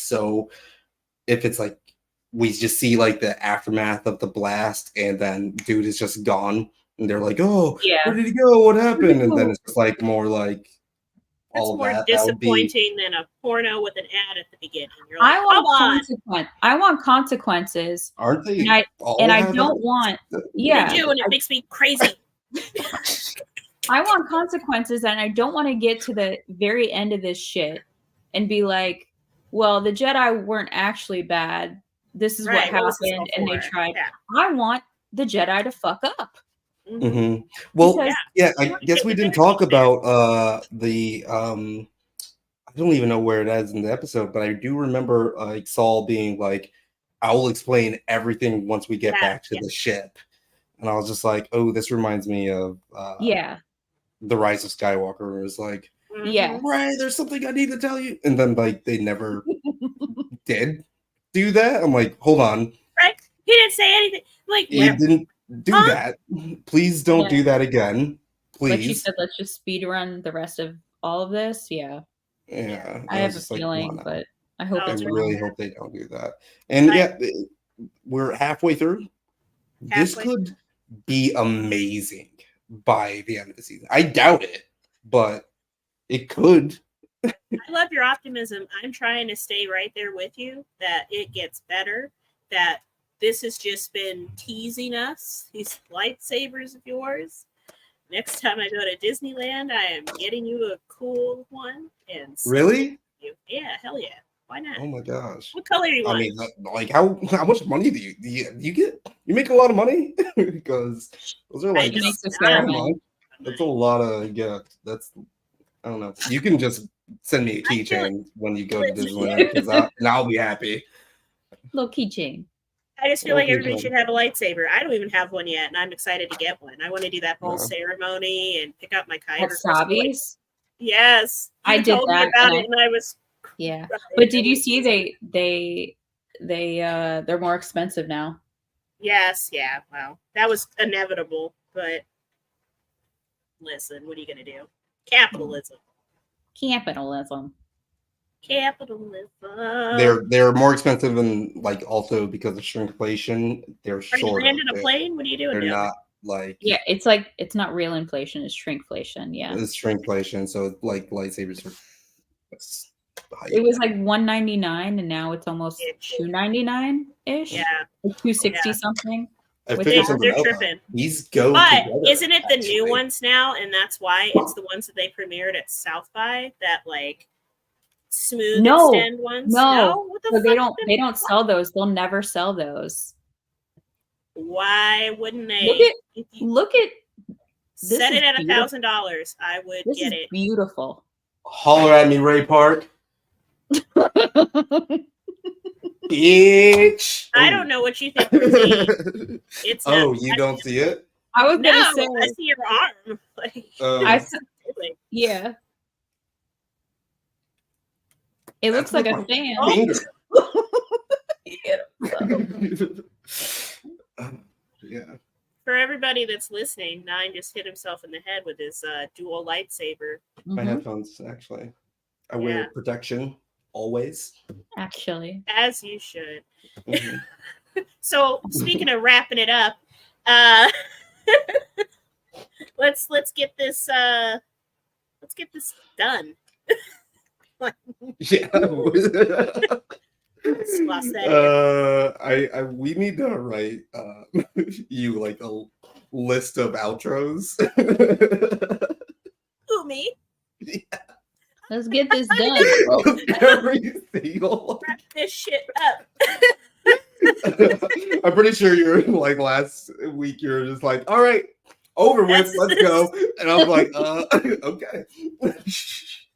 we just see like the aftermath of the blast and then dude is just gone and they're like, oh yeah, where did he go, what happened? And then it's just like more like all more that disappointing than a porno with an ad at the beginning. You're like, I want consequences, aren't they? And I don't want they do, and it makes me crazy. I want consequences, and I don't want to get to the very end of this shit and be like, well, the Jedi weren't actually bad. This is what happened, and they tried. Yeah. I want the Jedi to fuck up. Well, because, I guess we didn't talk about the I don't even know where it is in the episode, but I do remember like Saul being like, I will explain everything once we get back to the ship. And I was just like, oh, this reminds me of The Rise of Skywalker. It was like, right, there's something I need to tell you. And then like they never did do that. I'm like, hold on. Right? He didn't say anything. Like, he didn't do that. Please don't do that again. Please. Like you said, let's just speed run the rest of all of this. Yeah. I have a feeling, but I hope I really hope they don't do that. And we're halfway through. This could be amazing by the end of the season. I doubt it, but it could. I love your optimism. I'm trying to stay right there with you that it gets better, that this has just been teasing us, these lightsabers of yours. Next time I go to Disneyland, I am getting you a cool one. And really? Yeah, hell yeah. Why not? Oh my gosh. What color do you want? I mean, like how much money do you get? You make a lot of money? Because those are like that's a lot of that's I don't know. You can just send me a keychain when you go to Disneyland because I'll be happy. Little keychain. I just feel like everybody should have a lightsaber. I don't even have one yet, and I'm excited to get one. I want to do that whole ceremony and pick up my kyber. Wasabi's? Yes, I did that about it, and I was But did you see they're more expensive now? Yes, yeah. Well, that was inevitable, but listen, what are you gonna do? Capitalism. They're more expensive and like also because of shrinkflation. They're shorter. Are you landing a plane? What are you doing? They're not like it's not real inflation, it's shrinkflation. Yeah, it's shrinkflation. So like lightsabers are. It was like $199 and now it's almost $299 ish. Yeah, like $260 something. They're tripping. These go. But isn't it the new ones now? And that's why it's the ones that they premiered at South by that like smooth extend ones. No, what the fuck? They don't sell those. They'll never sell those. Why wouldn't they? Look at set it at $1,000. I would get it. Beautiful. Holler at me, Ray Park. Bitch. I don't know what you think. It's you don't see it? I was gonna say I see your arm. Yeah. It looks like a fan. Yeah. For everybody that's listening, Nine just hit himself in the head with his dual lightsaber. My headphones, actually. I wear protection always. Actually. As you should. So speaking of wrapping it up, let's get this done. We need to write you like a list of outros. Who, me? Yeah. Let's get this done. Every single. Wrap this shit up. I'm pretty sure you're like last week. You're just like, all right, over with. Let's go. And I was like, okay.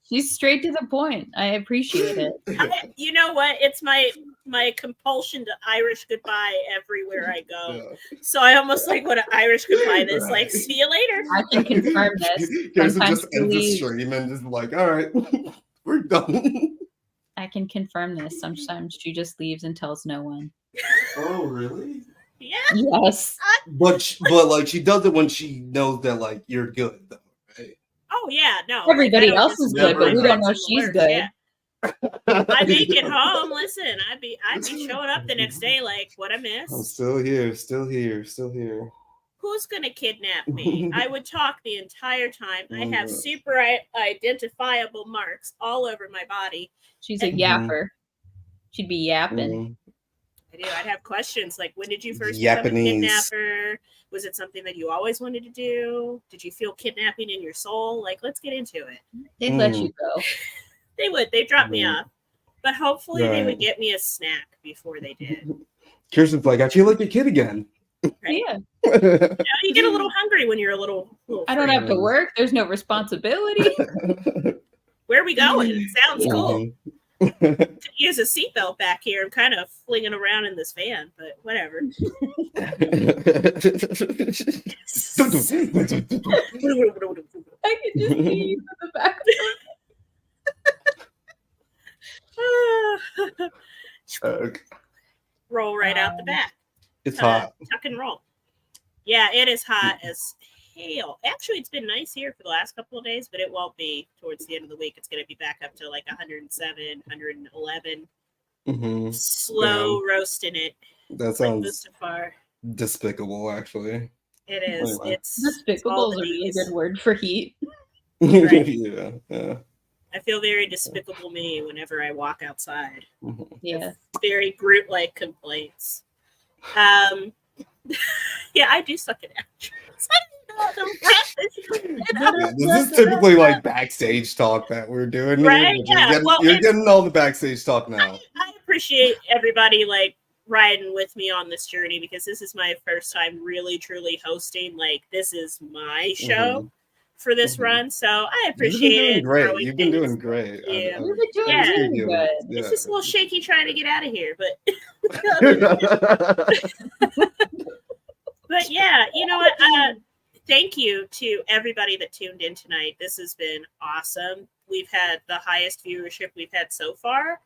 She's straight to the point. I appreciate it. You know what? It's my my compulsion to Irish goodbye everywhere I go. So I almost like what an Irish goodbye is. Like, see you later. I can confirm this. Kirsten Sometimes just she ends the leaves. stream and just like, all right, we're done. I can confirm this. Sometimes she just leaves and tells no one. Oh, really? Yeah. Yes. But like she does it when she knows that like you're good, though, right? Oh yeah, no. Everybody like, else is good, but we don't know she's good. Yeah. I make it home. Listen, I'd be showing up the next day like, what I miss. I'm still here, still here, still here. Who's gonna kidnap me? I would talk the entire time. I have God. super identifiable marks all over my body. She's a yapper. She'd be yapping. I do. I'd have questions like, when did you first become a Japanese. kidnapper? Was it something that you always wanted to do? Did you feel kidnapping in your soul? Like, let's get into it. They'd let you go. They would. They'd drop me off. But hopefully they would Right. get me a snack before they did. Kirsten's like, I feel like a kid again. Right? Yeah. You know, you get a little hungry when you're a little I don't have to work. There's no responsibility. Where are we going? It sounds cool. Mhm. Could use a seatbelt back here. I'm kind of flinging around in this van, but whatever. I can just see you in the back. Roll right out the back. It's hot. Tuck and roll. Yeah, it is hot as hell. Actually, it's been nice here for the last couple of days, but it won't be towards the end of the week. It's going to be back up to like 107, 111. Mm-hmm. Slow roasting it. That sounds Mustafar. despicable, actually. It is. Anyway. It's Despicable is a really good word for heat. Right. Yeah. I feel very despicable me whenever I walk outside. Yeah. Very Groot-like complaints. Yeah, I do suck at actions. This is typically like backstage talk that we're doing. Right? You're Yeah. getting, Well, you're getting all the backstage talk now. I appreciate everybody like riding with me on this journey because this is my first time really truly hosting. Like, this is my show for this run, so I appreciate it. You've been doing great. Yeah. You've been doing really good. It's just a little shaky trying to get out of here, but but yeah, you know what? Thank you to everybody that tuned in tonight. This has been awesome. We've had the highest viewership we've had so far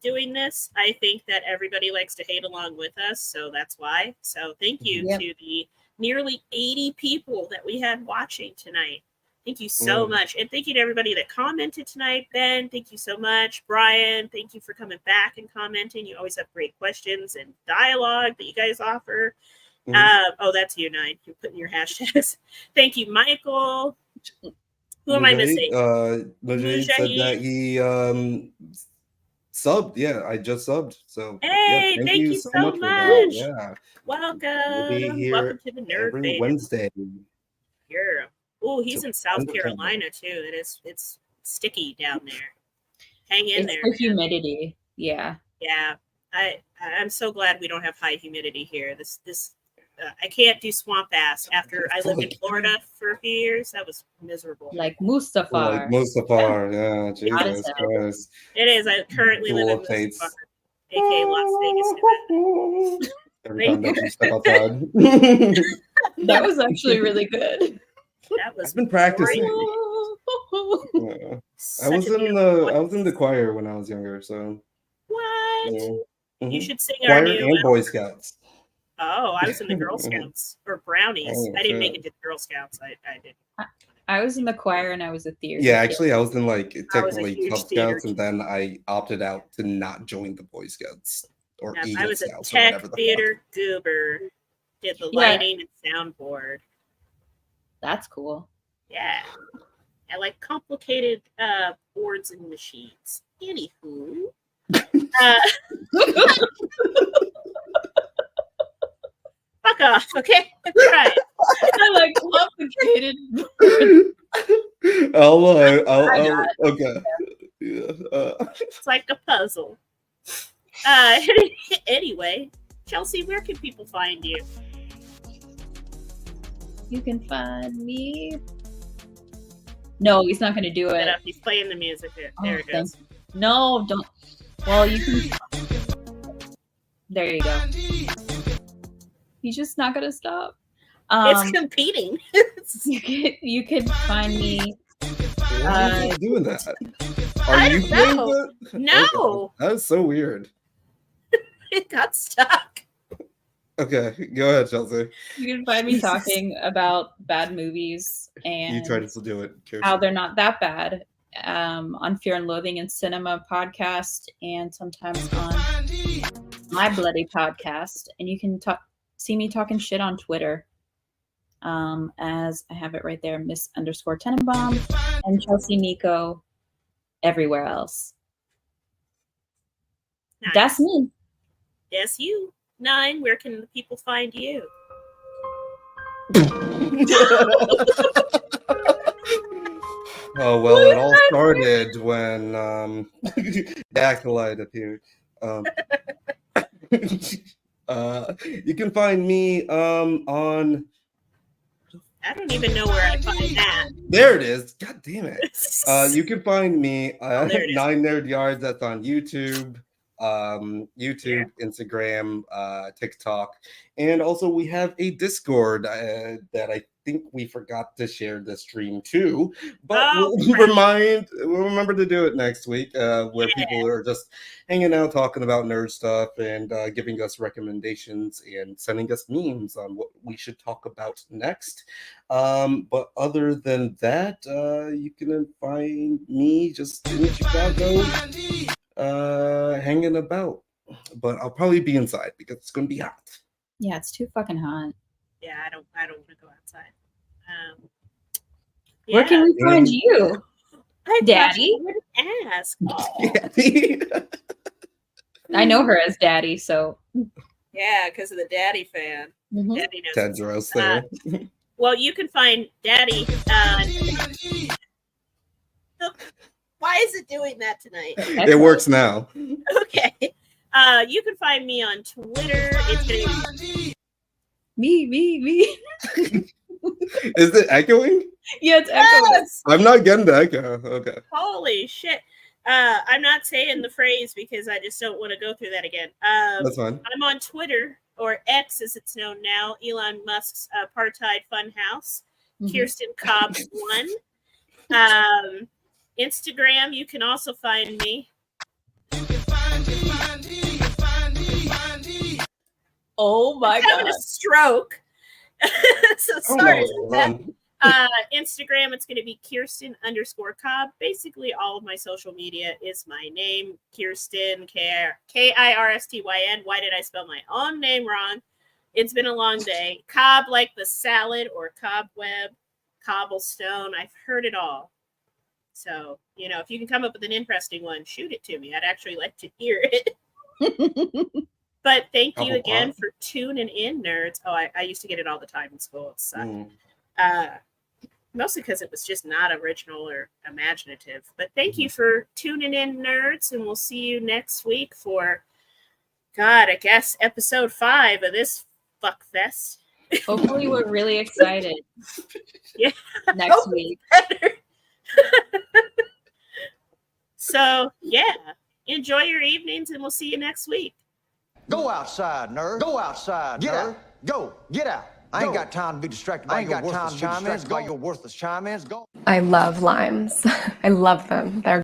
doing this. I think that everybody likes to hate along with us, so that's why. So thank you to the nearly 80 people that we had watching tonight. Thank you so much. And thank you to everybody that commented tonight. Ben, thank you so much. Brian, thank you for coming back and commenting. You always have great questions and dialogue that you guys offer. Oh, that's you, Nine. You're putting your hashtags. Thank you, Michael. Who am I missing? Mujahid said that he subbed. Yeah, I just subbed. So hey, yeah, thank you so much. For that. Yeah. Welcome. We'll be here Welcome to the Nerd every Fan. Wednesday. Yeah. Oh, he's So in South wonderful. Carolina too. It's sticky down there. Hang in It's there. the Man. humidity. Yeah. Yeah. I'm so glad we don't have high humidity here. This I can't do swamp ass after I lived in Florida for a few years. That was miserable. Like Mustafar. Like Mustafar, yeah, Jesus Honestly. Christ. It is. I currently live in Updates. Mustafar, aka Las Vegas, Nevada. Every time that you step outside. That was actually really good. That was I've been practicing. great. Yeah. Such I was a in beautiful the choir when I was younger, so What? yeah. You Mhm. should sing our Choir new. and Boy Scouts. Oh, I was in the Girl Scouts or Brownies. Oh, I didn't shit. make it to the Girl Scouts. I did. I was in the choir and I was a theater. Yeah, kid. actually I was in like I was a technically huge Cub theater Scouts, and then I opted out to not join the Boy Scouts or I Eagle was a Scouts or tech whatever the theater goober. Did the Yeah. lighting and soundboard. That's cool. Yeah. I like complicated boards and machines. Anywho. Fuck off, okay? Right. I like complicated. I'll got okay. Yeah. It's like a puzzle. Anyway, Chelsea, where can people find you? You can find me. No, he's not going to do Set it. up. He's playing the music. There it Oh, goes. No, don't. Well, you can. There you go. He's just not gonna stop. It's competing. You could find me. Why are you doing that? I don't know. No. Okay. That is so weird. It got stuck. Okay, go ahead, Chelsea. You can find me talking about bad movies and you try to do it, Kirsten. how they're not that bad on Fear and Loathing in Cinema podcast and sometimes on My Bloody podcast. And you can see me talking shit on Twitter as I have it right there, Miss_Tenenbaum and Chelsea Nico everywhere else. Nice. That's me. Yes, you. 9, where can the people find you? Oh, well, it all started when the ACOLYTE appeared. You can find me on... I don't even know where I find that. There it is. God damn it. You can find me at 9 Nerd Yards. That's on YouTube. Instagram, TikTok, and also we have a Discord that I think we forgot to share the stream too, but we'll remember to do it next week, where people are just hanging out, talking about nerd stuff, and giving us recommendations and sending us memes on what we should talk about next. But other than that, you can find me just in Chicago. Hanging about, but I'll probably be inside because it's gonna be hot. Yeah, it's too fucking hot. Yeah, I don't want to go outside. Where can we find you, Daddy? I wouldn't ask. Daddy. I know her as Daddy, so yeah, because of the Daddy fan. Mm-hmm. Daddy knows. Tedros there. Well, you can find Daddy. Why is it doing that tonight? It works now. Okay. You can find me on Twitter. It's me. Is it echoing? Yeah, it's echoing. Yes! I'm not getting the echo. Okay. Holy shit. I'm not saying the phrase because I just don't want to go through that again. That's fine. I'm on Twitter, or X as it's known now, Elon Musk's apartheid funhouse. Kirsten Cobb 1. Instagram, you can also find me. Oh my god. Having a stroke. So sorry. Instagram, it's going to be Kirsten_Cobb. Basically, all of my social media is my name, Kirsten, Kirstyn. Why did I spell my own name wrong? It's been a long day. Cobb, like the salad, or cobweb, cobblestone. I've heard it all. So, if you can come up with an interesting one, shoot it to me. I'd actually like to hear it. But thank you again for tuning in, nerds. Oh, I used to get it all the time in school. It sucked. Mostly because it was just not original or imaginative. But thank you for tuning in, nerds, and we'll see you next week for, God, I guess, episode 5 of this fuckfest. Hopefully we're really excited. Yeah. Next week. So, yeah. Enjoy your evenings, and we'll see you next week. Go outside, nerd. Go outside, get nerd. Out. Go. Get out. I ain't got time to be distracted by your worthless chime-ins. Go. I love limes. I love them. They're